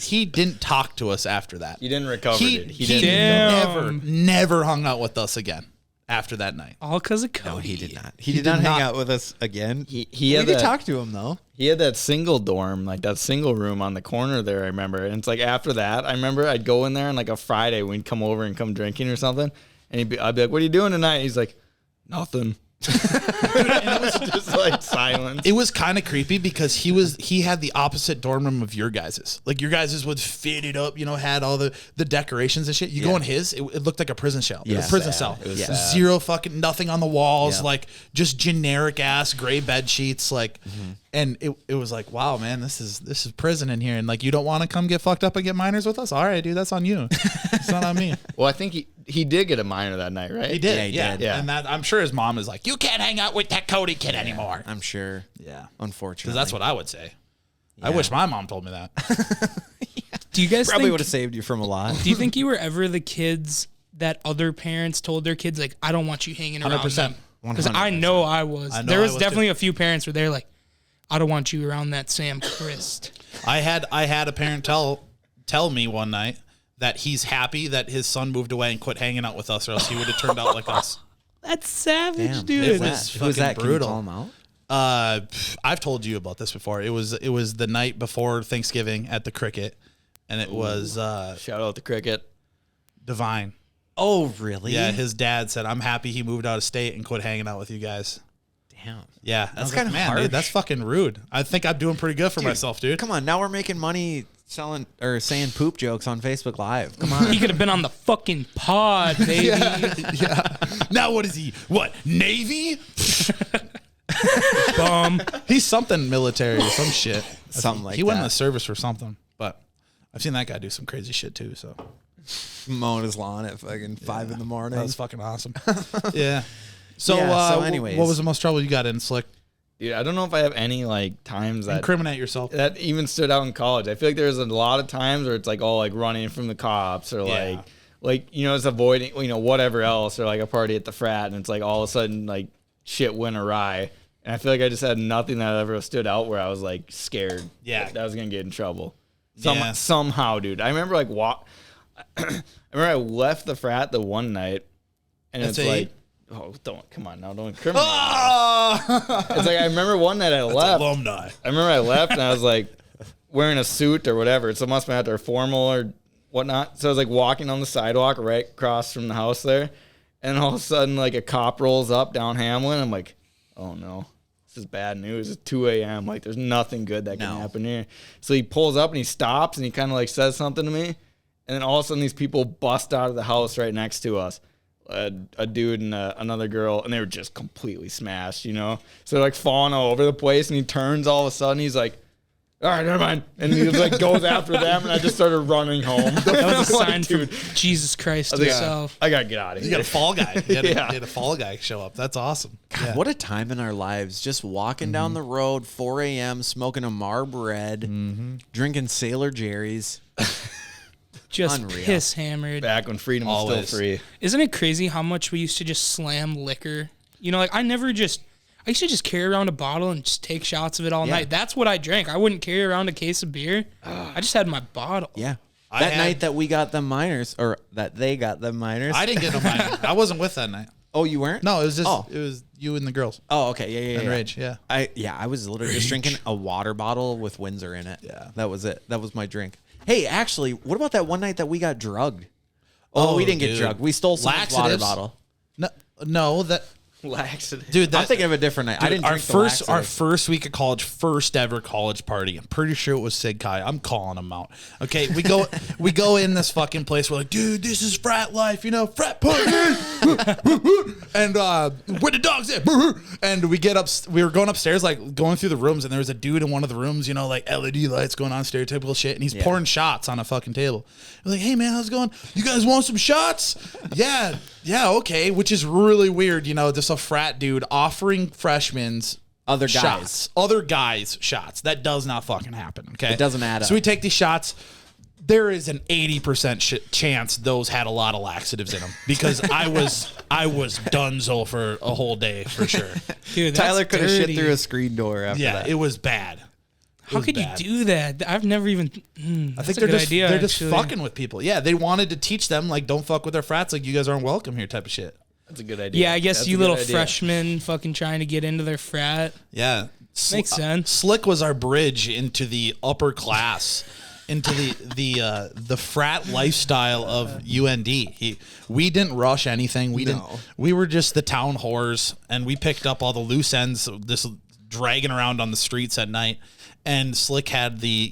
he didn't talk to us after that. He didn't recover. He never hung out with us again after that night. All because of Kody. No, he did not. He did not hang out with us again. We did talk to him though. He had that single dorm, like that single room on the corner there, I remember. And it's like after that, I remember I'd go in there and like a Friday we'd come over and come drinking or something. And I'd be like, what are you doing tonight? He's like, nothing. And it was just like silence. It was kind of creepy because he had the opposite dorm room of your guys's. Like your guys's was fitted up, had all the decorations and shit. You go in his, it looked like a prison cell. Yeah. A prison cell. It was sad. Zero fucking nothing on the walls, like just generic ass gray bed sheets, like. And it was like, wow, man, this is prison in here, and like you don't want to come get fucked up and get minors with us. All right, dude, that's on you. It's not on me. Well, I think he did get a minor that night, right? He did, Yeah, he did. And that I'm sure his mom is like, you can't hang out with that Kody kid anymore. I'm sure. Yeah, Unfortunately. because that's what I would say. I wish my mom told me that. Do you guys probably think, would have saved you from a lot. do you think you were ever the kids that other parents told their kids, like, I don't want you hanging around 100%. Because I know I was. There was definitely too. a few parents where they're like, I don't want you around that Sam Christ. I had a parent tell me one night that he's happy that his son moved away and quit hanging out with us, or else he would have turned out like us. That's savage, Damn. dude. It was Who was fucking that? Can you brutal. call him out? I've told you about this before. It was the night before Thanksgiving at the Cricket, and it was Shout out to Cricket. Divine. Oh, really? Yeah, his dad said, "I'm happy he moved out of state and quit hanging out with you guys." Damn. Yeah, That's kind kinda of harsh. dude. That's fucking rude. I think I'm doing pretty good for myself, dude. Come on, now we're making money selling or saying poop jokes on Facebook Live. Come on. He could have been on the fucking pod, baby. Yeah. Now what is he? What, Navy? Bum. He's something military or some shit. Something like he went in that. the service for something. But I've seen that guy do some crazy shit too. So Mowing his lawn at fucking 5 in the morning. that was fucking awesome. Yeah. So, Yeah, so anyways. what was the most trouble you got in, Slick? Dude, I don't know if I have any like times that Incriminate yourself. that even stood out in college. I feel like there's a lot of times where it's like all like running from the cops or Yeah. like it's avoiding whatever else, or like a party at the frat and it's like all of a sudden like shit went awry. And I feel like I just had nothing that ever stood out where I was like scared that I was gonna get in trouble. Yeah. Somehow, dude. I remember like I remember I left the frat the one night and That's it's it. like, oh, don't come on now, don't incriminate. It's like I remember one night I left. Alumni. I remember I left and I was like wearing a suit or whatever. So it must have been after formal or whatnot. So I was like walking on the sidewalk right across from the house there. And all of a sudden, like a cop rolls up down Hamlin. I'm like, oh no, this is bad news. It's 2 a.m. Like there's nothing good that can happen here. So he pulls up and he stops and he kind of like says something to me. And then all of a sudden these people bust out of the house right next to us. A dude and another girl, and they were just completely smashed, So they're like falling all over the place, and he turns all of a sudden. He's like, all right, never mind. And he like goes after them, and I just started running home. That was a Like, sign from Jesus Christ I think himself. I got to get out of You here. got a fall guy. You had, Yeah. you had a fall guy show up. That's awesome. God, what a time in our lives. Just walking down the road, 4 a.m., smoking a Marb Red, drinking Sailor Jerry's. Just Unreal. piss hammered. Back when freedom was Always. still free. Isn't it crazy how much we used to just slam liquor? Like I used to just carry around a bottle and just take shots of it all night. That's what I drank. I wouldn't carry around a case of beer. I just had my bottle. Yeah. I That had- night that we got them minors, or that they got them minors. I didn't get no minor. I wasn't with that night. Oh, you weren't? No, it was just Oh. it was you and the girls. Oh, okay. Yeah. And Rage, yeah. I was literally just drinking a water bottle with Windsor in it. Yeah. That was it. That was my drink. Hey, actually, what about that one night that we got drugged? Oh, we didn't get dude. drugged. We stole someone's water Laxatives? bottle. No, that Laxative. Dude, I'm thinking of a different night. I didn't our drink the first laxative. week of college, first ever college party. I'm pretty sure it was Sig Kai. I'm calling him out. Okay, we go in this fucking place. We're like, dude, this is frat life, frat party. And where the dogs at? And we get up. We were going upstairs, like going through the rooms, and there was a dude in one of the rooms, like LED lights going on, stereotypical shit, and he's pouring shots on a fucking table. We're like, hey man, how's it going? You guys want some shots? Yeah, okay. Which is really weird, just a frat dude offering freshmen's Other guys. shots. Other guys shots. That does not fucking happen. Okay, It doesn't add up. So we take these shots. There is an 80% chance those had a lot of laxatives in them because I was donezo for a whole day for sure. Dude, Tyler that's could have shit dirty. through a screen door after Yeah, that. it was bad. How could you do that? I've never even. I think they're just fucking with people. Yeah, they wanted to teach them like don't fuck with their frats, like you guys aren't welcome here type of shit. That's a good idea. Yeah, I guess That's you a good little idea. freshmen fucking trying to get into their frat. Yeah, Makes sense. Slick was our bridge into the upper class, into the frat lifestyle of UND. We didn't rush anything. We were just the town whores, and we picked up all the loose ends, this dragging around on the streets at night. And Slick had the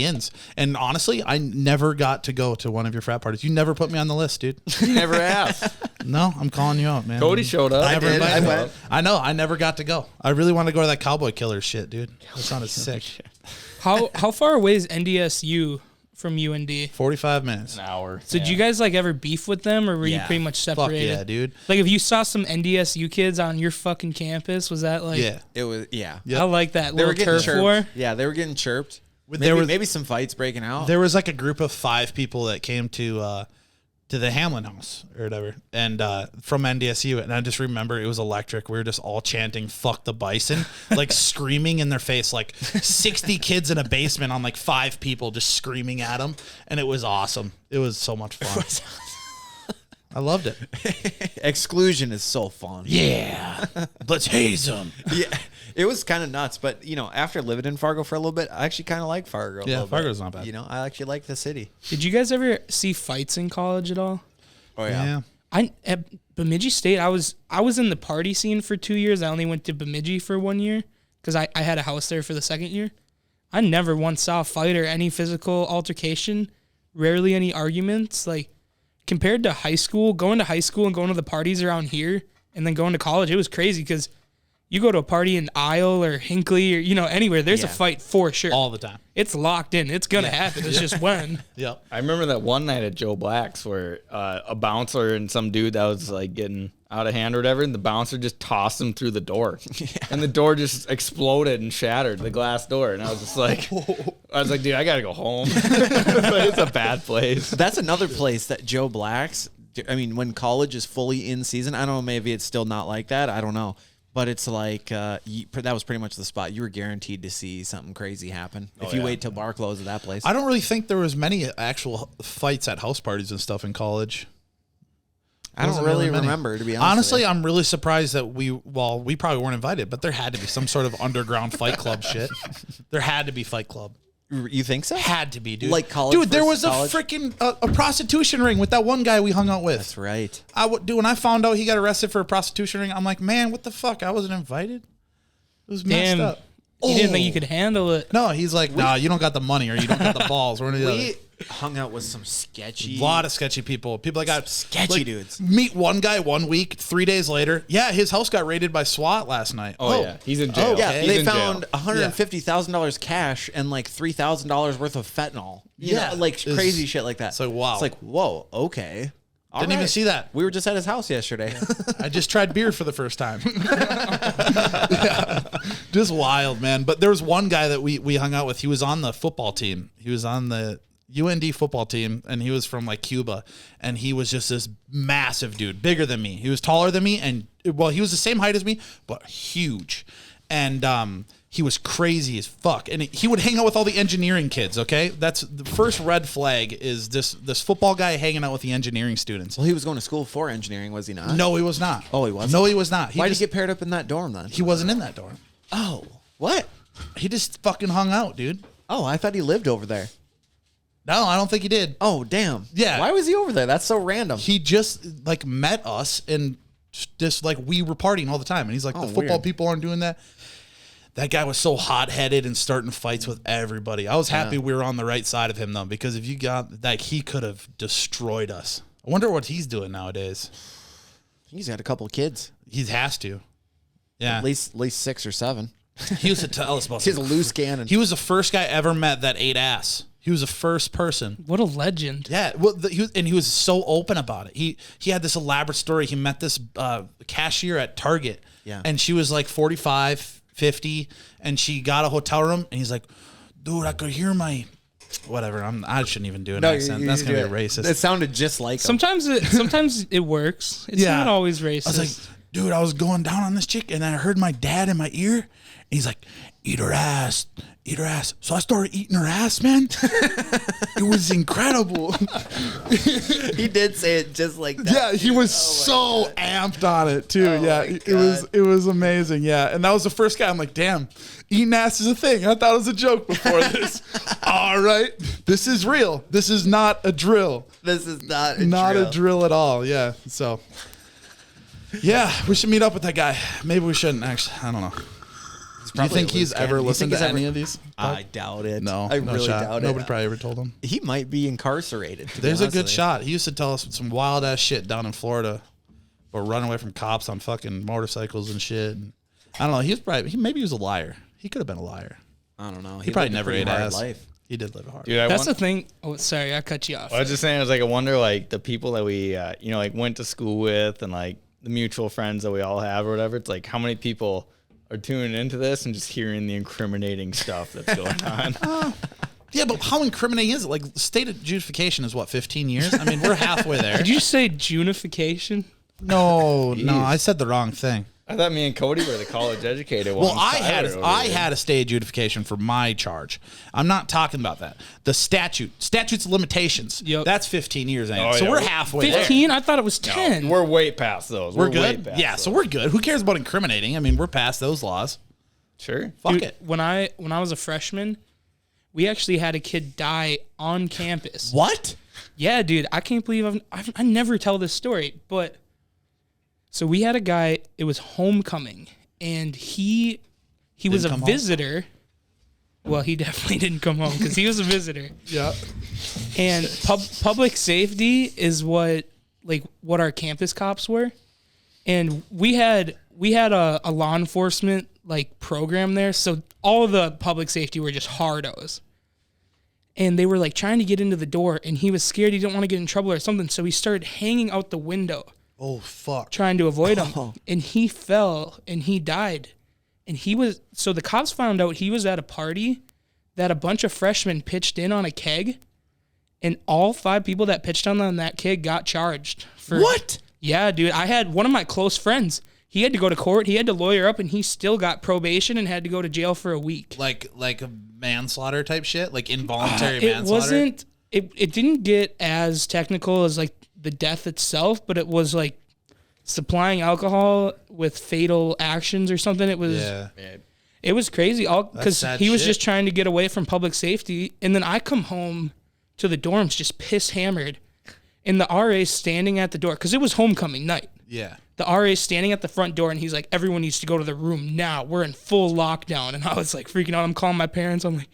ins. And honestly, I never got to go to one of your frat parties. You never put me on the list, dude. Never asked. No, I'm calling you out, man. Cody showed up. Never did. invited I me. went. I know. I never got to go. I really want to go to that Cowboy Killer shit, dude. That sounded sick. How far away is NDSU from UND? 45 minutes. An hour. So did you guys ever beef with them, or were you Yeah. pretty much Fuck separated? yeah, dude. Like if you saw some NDSU kids on your fucking campus, was that like? Yeah. It was, yeah. Yep. I like that They were little getting turf chirped. war. Yeah, they were getting chirped. There was- Maybe some fights breaking out. There was like a group of 5 people that came to the Hamlin house or whatever, and from NDSU, and I just remember it was electric. We were just all chanting "fuck the bison," like screaming in their face, like 60 kids in a basement on like 5 people just screaming at them, and it was awesome. It was so much fun. I loved it. Exclusion is so fun. Yeah, let's haze them. Yeah, it was kind of nuts. But after living in Fargo for a little bit, I actually kind of like Fargo. Yeah, a little Fargo's bit. not bad. I actually like the city. Did you guys ever see fights in college at all? Oh Yeah. At Bemidji State, I was in the party scene for 2 years. I only went to Bemidji for 1 year because I had a house there for the second year. I never once saw a fight or any physical altercation. Rarely any arguments. Like compared to high school, going to high school and going to the parties around here, and then going to college, it was crazy because you go to a party in Isle or Hinckley or anywhere, there's a Yeah. fight for sure. All the time. It's locked in. It's gonna happen. It's just when. Yep. I remember that one night at Joe Black's where a bouncer and some dude that was like getting out of hand or whatever, and the bouncer just tossed him through the door, and the door just exploded and shattered, the glass door, and I was just like, dude, I gotta go home. It's a bad place. That's another place that Joe Black's. I mean, when college is fully in season, I don't know. Maybe it's still not like that. I don't know. But it's like that was pretty much the spot. You were guaranteed to see something crazy happen if you wait till bar close at that place. I don't really think there was many actual fights at house parties and stuff in college. I don't Wasn't really many. remember, to be honest. Honestly, with you. I'm really surprised that we probably weren't invited, but there had to be some sort of underground fight club shit. There had to be fight club. You think so? Had to be, dude. Like college Dude, there was versus a college? freaking a prostitution ring with that one guy we hung out with. That's right. Dude, when I found out he got arrested for a prostitution ring, I'm like, man, what the fuck? I wasn't invited. It was messed Damn. up. You didn't think you could handle it. No, he's like, nah, you don't got the money or you don't got the balls. One or the other. We hung out with some sketchy. A lot of sketchy people. People that got Sketchy dudes. Meet one guy 1 week, 3 days later. Yeah, his house got raided by SWAT last night. Oh, yeah, he's in jail. Yeah, He's they in found jail. $150,000 cash and like $3,000 worth of fentanyl. You Yeah. know, like It's- crazy shit like that. it's like, wow. It's like, whoa, okay. All Didn't even see that. We were just at his house yesterday. I just tried beer for the first time. Yeah. Just wild, man. But there was one guy that we hung out with. He was on the football team. He was on the UND football team, and he was from like Cuba. And he was just this massive dude, bigger than me. He was taller than me, and well, he was the same height as me, but huge. And he was crazy as fuck. And he would hang out with all the engineering kids, okay? That's the first red flag is this football guy hanging out with the engineering students. Well, he was going to school for engineering, was he not? No, he was not. Oh, he wasn't? No, he was not. Why did just- he get paired up in that dorm then? He wasn't in that dorm. Oh, what? He just fucking hung out, dude. Oh, I thought he lived over there. No, I don't think he did. Oh, damn. Yeah. Why was he over there? That's so random. He just like met us and just like we were partying all the time. And he's like, the football weird. people aren't doing that. That guy was so hot-headed and starting fights with everybody. I was happy we were on the right side of him, though, because if you got, like, he could have destroyed us. I wonder what he's doing nowadays. He's got a couple of kids. He has to. Yeah. At least 6 or 7. He used to tell us about He's a some loose cannon. He was the first guy I ever met that ate ass. He was the first person. What a legend. Yeah, well, he was so open about it. He had this elaborate story. He met this cashier at Target. Yeah. And she was like 45, 50, and she got a hotel room, and he's like, dude, I could hear my... Whatever, I shouldn't even do an accent. That's going to be racist. It sounded just like him. Sometimes it works. It's not always racist. I was like, dude, I was going down on this chick, and I heard my dad in my ear, and he's like, eat her ass. So I started eating her ass, man. It was incredible. He did say it just like that. Yeah, he was so amped on it too. Yeah, it was amazing. Yeah, and that was the first guy. I'm like, damn, eating ass is a thing. I thought it was a joke before this. All right, this is real. This is not a drill. This is not a drill at all. Yeah, so yeah, we should meet up with that guy. Maybe we shouldn't actually. I don't know. Do you think he's ever listened to any of these? I doubt it. No, I really shot. doubt it. Nobody probably ever told him. He might be incarcerated. There's a good shot. He used to tell us some wild ass shit down in Florida, but running away from cops on fucking motorcycles and shit. And I don't know. Maybe he was a liar. He could have been a liar. I don't know. He probably never ate ass. Life. He did live a hard. Dude, That's the thing. Oh, sorry, I cut you off. I was just saying, I was like, I wonder, like, the people that we, like, went to school with and, like, the mutual friends that we all have or whatever. It's like, how many people are tuning into this and just hearing the incriminating stuff that's going on? Yeah, but how incriminating is it? Like, state adjudication is what, 15 years? I mean, we're halfway there. Did you say junification? No, I said the wrong thing. I thought me and Kody were the college educated ones. Well, I had a state adjudication for my charge. I'm not talking about that. The statutes of limitations. Yep. That's 15 years. Oh, so yeah. we're halfway there. 15? I thought it was 10. We're way past those. We're way good. past Yeah, those. so we're good. Who cares about incriminating? I mean, we're past those laws. Sure. Fuck Dude, it. When I was a freshman, we actually had a kid die on campus. What? Yeah, dude, I can't believe I never tell this story, but so we had a guy. It was homecoming, and he was a come home? visitor. Well, he definitely didn't come home because he was a visitor. Yeah. And public safety is what our campus cops were, and we had a law enforcement like program there, so all of the public safety were just hardos. And they were like trying to get into the door, and he was scared he didn't want to get in trouble or something, so he started hanging out the window. Oh, fuck. Trying to avoid him. And he fell and he died. And so the cops found out he was at a party that a bunch of freshmen pitched in on a keg, and all 5 people that pitched on that keg got charged. What? Yeah, dude. I had one of my close friends. He had to go to court. He had to lawyer up, and he still got probation and had to go to jail for a week. Like a manslaughter type shit? Like involuntary manslaughter? It didn't get as technical as like the death itself, but it was like supplying alcohol with fatal actions or something. It was It was crazy, all because he was just trying to get away from public safety. And then I come home to the dorms just piss hammered, and the RA's standing at the door because it was homecoming night. Yeah. The RA's standing at the front door, and he's like, everyone needs to go to the room now. We're in full lockdown. And I was like freaking out. I'm calling my parents. I'm like,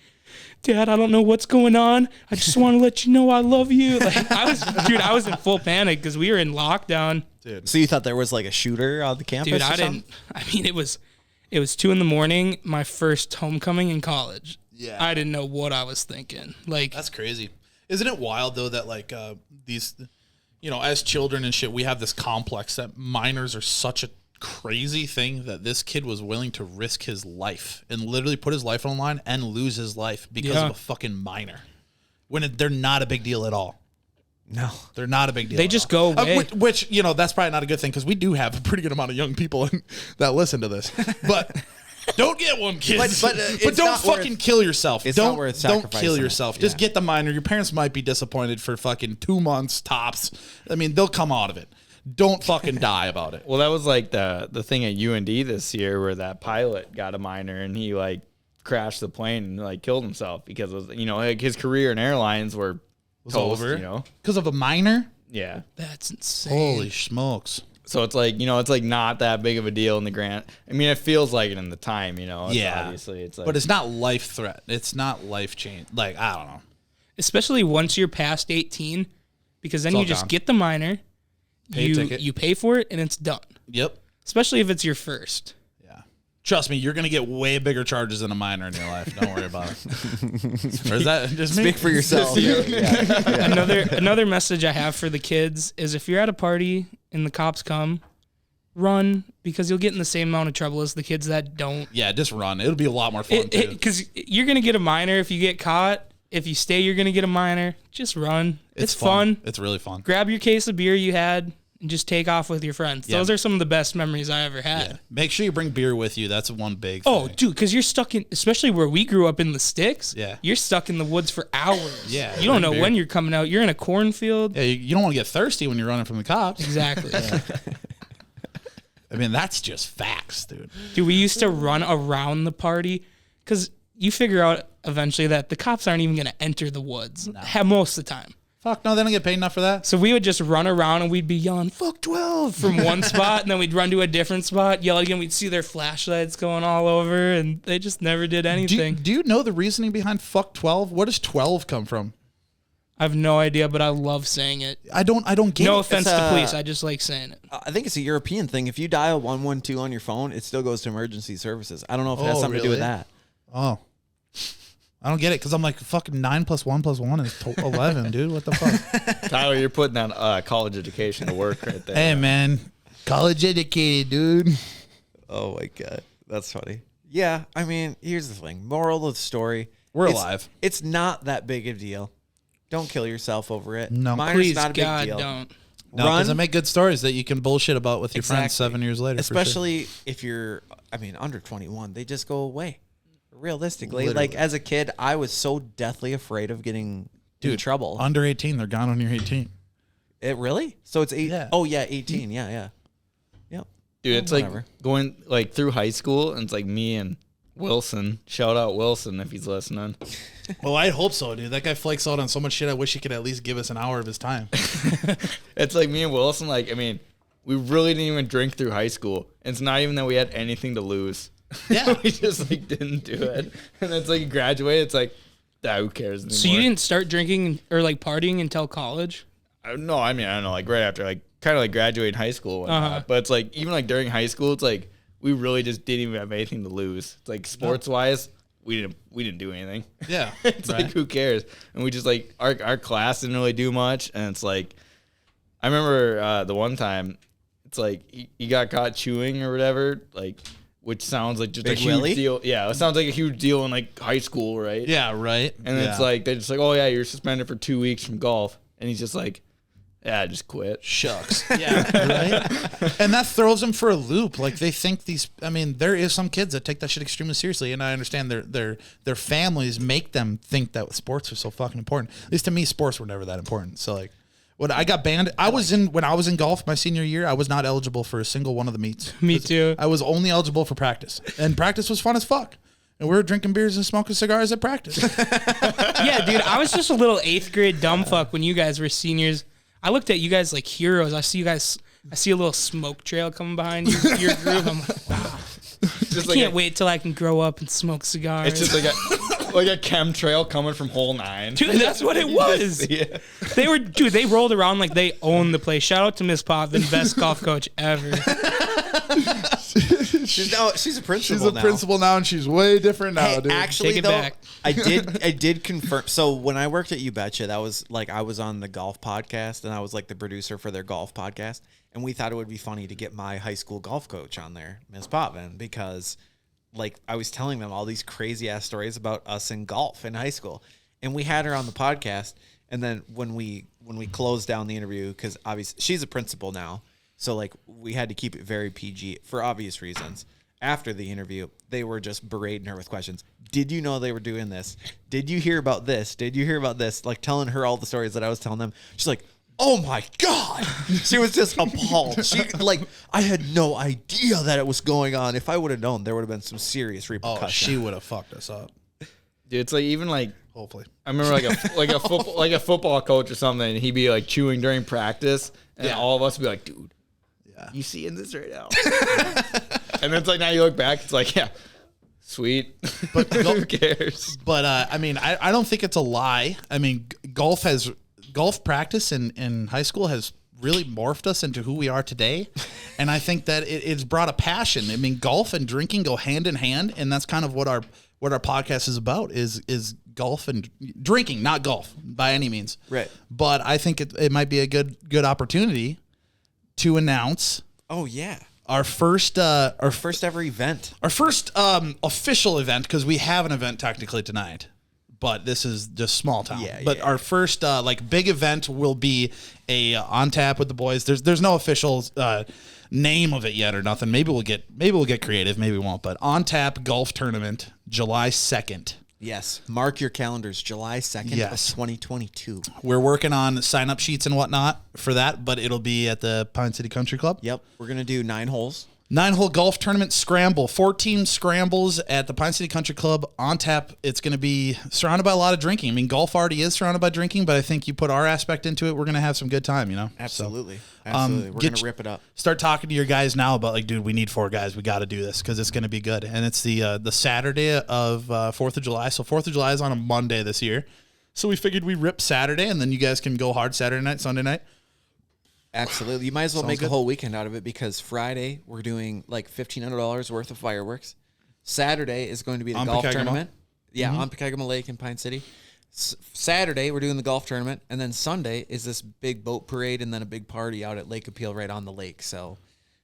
Dad, I don't know what's going on. I just want to let you know I love you. Like I was in full panic because we were in lockdown. Dude. So you thought there was like a shooter on the campus? Dude, I didn't. I mean, it was 2 a.m, my first homecoming in college. Yeah. I didn't know what I was thinking. Like, That's crazy. Isn't it wild though that like these, as children and shit, we have this complex that minors are such a crazy thing that this kid was willing to risk his life and literally put his life on the line and lose his life because of a fucking minor when they're not a big deal at all. No, they're not a big deal. They just go away. Which that's probably not a good thing because we do have a pretty good amount of young people that listen to this. But don't get one, kids. But don't fucking kill yourself. It's don't, not worth don't sacrificing kill it. yourself. Just get the minor. Your parents might be disappointed for fucking 2 months tops. I mean, they'll come out of it. Don't fucking die about it. Well, that was like the thing at UND this year where that pilot got a minor and he like crashed the plane and like killed himself because it was, like his career in airlines was toast, over because of a minor. Yeah. That's insane. Holy smokes! So it's like, it's like not that big of a deal in the grand. I mean, it feels like it in the time, It's obviously, it's like, but it's not life threat. It's not life change. Like, I don't know. Especially once you're past 18, because then It's you all just gone. get the minor, Pay a ticket. you pay for it, and it's done. Yep. Especially if it's your first. Yeah. Trust me, you're going to get way bigger charges than a minor in your life. Don't worry about it. Or is that just me? Speak for yourself. Another message I have for the kids is if you're at a party and the cops come, run, because you'll get in the same amount of trouble as the kids that don't. Yeah, just run. It'll be a lot more fun, too. Because you're going to get a minor if you get caught. If you stay, you're going to get a minor. Just run. It's fun. It's really fun. Grab your case of beer you had and just take off with your friends. Yeah. Those are some of the best memories I ever had. Yeah. Make sure you bring beer with you. That's one big Oh, thing. dude, because you're stuck in, especially where we grew up in the sticks. Yeah. You're stuck in the woods for hours. Yeah, You don't bring know beer. when you're coming out. You're in a cornfield. Yeah, you don't want to get thirsty when you're running from the cops. Exactly. I mean, that's just facts, dude. Dude, we used to run around the party because you figure out eventually that the cops aren't even going to enter the woods most of the time. Fuck no, they don't get paid enough for that. So we would just run around and we'd be yelling, fuck 12 from one spot. And then we'd run to a different spot, yell again. We'd see their flashlights going all over and they just never did anything. Do you know the reasoning behind fuck 12? Where does 12 come from? I have no idea, but I love saying it. I don't get No it. offense to police. I just like saying it. I think it's a European thing. If you dial 112 on your phone, it still goes to emergency services. I don't know if it has something to do with really? that. Oh. I don't get it because I'm like, fucking 9 + 1 + 1 is 11, dude. What the fuck? Tyler, you're putting that college education to work right there. Hey, man. College educated, dude. Oh my god, that's funny. Yeah, I mean, here's the thing. Moral of the story: We're it's- alive. It's not that big of a deal. Don't kill yourself over it. No. Minor's Please, not a big God, deal. don't. No, because I make good stories that you can bullshit about with your friends Exactly. 7 years later. for sure. Especially if you're, I mean, under 21, they just go away. Realistically, Literally. like as a kid, I was so deathly afraid of getting in trouble. Under 18, they're gone when you're 18. It really? So it's 8. Yeah. Oh yeah, 18. Yeah. Yep. Dude, it's Whatever. like going like through high school, and it's like me and Wilson. Shout out Wilson if he's listening. Well, I hope so, dude. That guy flakes out on so much shit. I wish he could at least give us an hour of his time. It's like me and Wilson. Like, I mean, we really didn't even drink through high school. It's not even that we had anything to lose. Yeah. We just like didn't do it. And it's like you graduate. It's like, who cares anymore? So you didn't start drinking or like partying until college? No, I mean, I don't know. Like right after, like kind of like graduating high school. And whatnot. Uh-huh. But it's like even like during high school, it's like we really just didn't even have anything to lose. It's like sports wise, we didn't do anything. Yeah. It's right? like who cares? And we just like our class didn't really do much. And it's like I remember the one time, it's like he got caught chewing or whatever, like which sounds like just Big a huge Willie? deal. Yeah, it sounds like a huge deal in like high school, right? Yeah, right. And it's like they're just like, oh yeah, you're suspended for 2 weeks from golf, and he's just like, yeah, just quit. shucks. Yeah, right. And that throws them for a loop. Like they think these. I mean, there is some kids that take that shit extremely seriously, and I understand their families make them think that sports are so fucking important. At least to me, sports were never that important. So like, when I got banned, when I was in golf my senior year, I was not eligible for a single one of the meets. Me too. I was only eligible for practice, and practice was fun as fuck. And we were drinking beers and smoking cigars at practice. Yeah, dude, I was just a little 8th grade dumb fuck when you guys were seniors. I looked at you guys like heroes. I see a little smoke trail coming behind your group. I'm like, wow. Just I can't wait till I can grow up and smoke cigars. It's just like a chemtrail coming from hole 9. Dude, that's what it was. Yeah. They rolled around like they owned the place. Shout out to Miss Potvin, best golf coach ever. She's a principal now. principal now, and she's way different now, Hey, dude. actually, Take it though, back. I did confirm. So when I worked at You Betcha, that was like I was on the golf podcast, and I was like the producer for their golf podcast. And we thought it would be funny to get my high school golf coach on there, Miss Potvin, because like I was telling them all these crazy ass stories about us in golf in high school, and we had her on the podcast. And then when we closed down the interview, because obviously she's a principal now, so like we had to keep it very PG for obvious reasons. After the interview, they were just berating her with questions. Did you know they were doing this? Did you hear about this? Did you hear about this? Like telling her all the stories that I was telling them. She's like, oh my God. She was just appalled. She like, I had no idea that it was going on. If I would have known, there would have been some serious repercussions. Oh, she would have fucked us up. Dude, it's like even like Hopefully. I remember like a football coach or something, and he'd be like chewing during practice, and all of us would be like, dude, You seeing this right now? And then it's like now you look back, it's like, yeah, sweet. But who cares? But I mean, I don't think it's a lie. I mean, golf practice in high school has really morphed us into who we are today, and I think that it's brought a passion. I mean, golf and drinking go hand in hand, and that's kind of what our podcast is about is golf and drinking, not golf by any means. Right. But I think it might be a good opportunity to announce Oh yeah. our first First ever event. our first official event, because we have an event technically tonight, but this is just small town. Yeah, but yeah. our first like big event will be a on tap with the boys. There's no official name of it yet or nothing. Maybe we'll get creative. Maybe we won't. But on tap golf tournament, July 2nd. Yes. Mark your calendars, July 2nd Yes. of 2022. We're working on sign up sheets and whatnot for that, but it'll be at the Pine City Country Club. Yep. We're going to do 9 holes. 9-hole golf tournament scramble, 14 scrambles at the Pine City Country Club on tap. It's going to be surrounded by a lot of drinking. I mean, golf already is surrounded by drinking, but I think you put our aspect into it, we're going to have some good time, you know? Absolutely. So, Absolutely. We're get going to rip it up. Start talking to your guys now about like, dude, we need 4 guys. We got to do this because it's going to be good. And it's the Saturday of 4th of July. So 4th of July is on a Monday this year. So we figured we rip Saturday, and then you guys can go hard Saturday night, Sunday night. Absolutely. You might as well Sounds make good. a whole weekend out of it because Friday we're doing like $1,500 worth of fireworks. Saturday is going to be the On golf Pekegama? tournament. Yeah, on Pekegama Lake in Pine City. Saturday we're doing the golf tournament, and then Sunday is this big boat parade and then a big party out at Lake Appeal right on the lake. So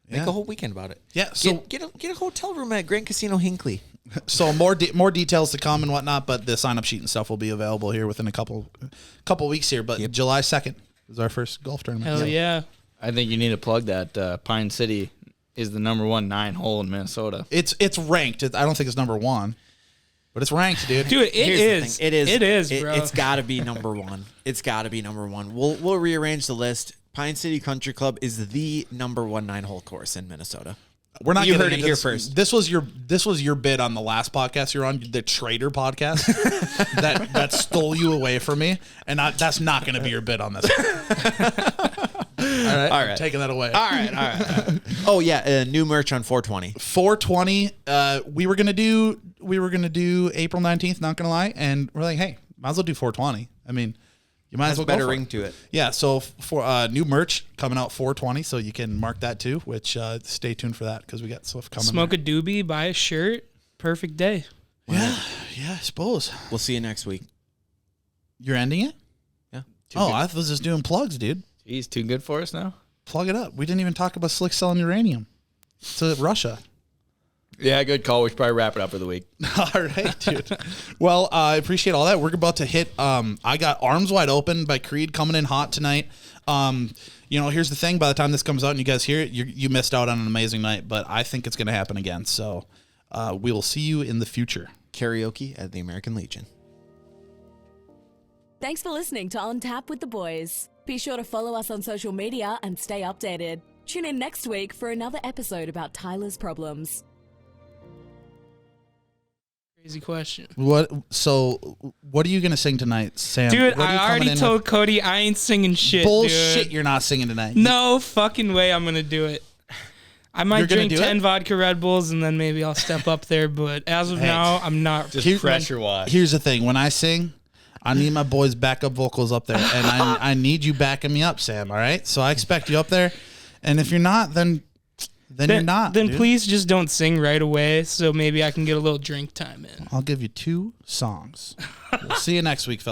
make Yeah. a whole weekend about it. Yeah, so- get a hotel room at Grand Casino Hinkley. So more details to come and whatnot, but the sign up sheet and stuff will be available here within a couple weeks here. But July 2nd is our first golf tournament. Hell yeah. I think you need to plug that. Pine City is the number 1 9-hole in Minnesota. It's ranked. I don't think it's number 1, but it's ranked, dude. Dude, it Here's the is. thing. It is. It is, bro. It's got to be number 1. It's got to be number 1. We'll rearrange the list. Pine City Country Club is the number 1 9-hole course in Minnesota. We're not You getting heard it into here this. first. This was your bid on the last podcast you're on, the Trader podcast that stole you away from me, and that's not going to be your bid on this. All right, I'm taking that away. All right. Oh yeah, new merch on 420. 420. We were gonna do April 19th. Not gonna lie, and we're like, hey, might as well do 420. I mean, you might as Has a well go better for ring it. to it. Yeah. So for new merch coming out 420, so you can mark that too. Which stay tuned for that because we got stuff coming. Smoke a doobie, buy a shirt. Perfect day. Yeah, I suppose. We'll see you next week. You're ending it? Yeah. Oh, I was just doing plugs, dude. He's too good for us now. Plug it up. We didn't even talk about Slick selling uranium to Russia. Yeah, good call. We should probably wrap it up for the week. All right, dude. Well, I appreciate all that. We're about to hit. I got Arms Wide Open by Creed coming in hot tonight. Here's the thing. By the time this comes out and you guys hear it, you missed out on an amazing night. But I think it's going to happen again. So we will see you in the future. Karaoke at the American Legion. Thanks for listening to On Tap with the Boys. Be sure to follow us on social media and stay updated. Tune in next week for another episode about Tyler's problems. Crazy question. What are you going to sing tonight, Sam? Dude, What are you I coming already in told with? Cody I ain't singing shit. Bullshit, Dude. you're not singing tonight. No fucking way I'm going to do it. I might You're gonna drink do 10 it? vodka Red Bulls and then maybe I'll step up there. But as of Hey. now, I'm not. Just pressure wash. Here's the thing. When I sing, I need my boys' backup vocals up there, and I need you backing me up, Sam. All right. So I expect you up there, and if you're not, then you're not. Then dude. please just don't sing right away so maybe I can get a little drink time in. I'll give you 2 songs. We'll see you next week, fellas.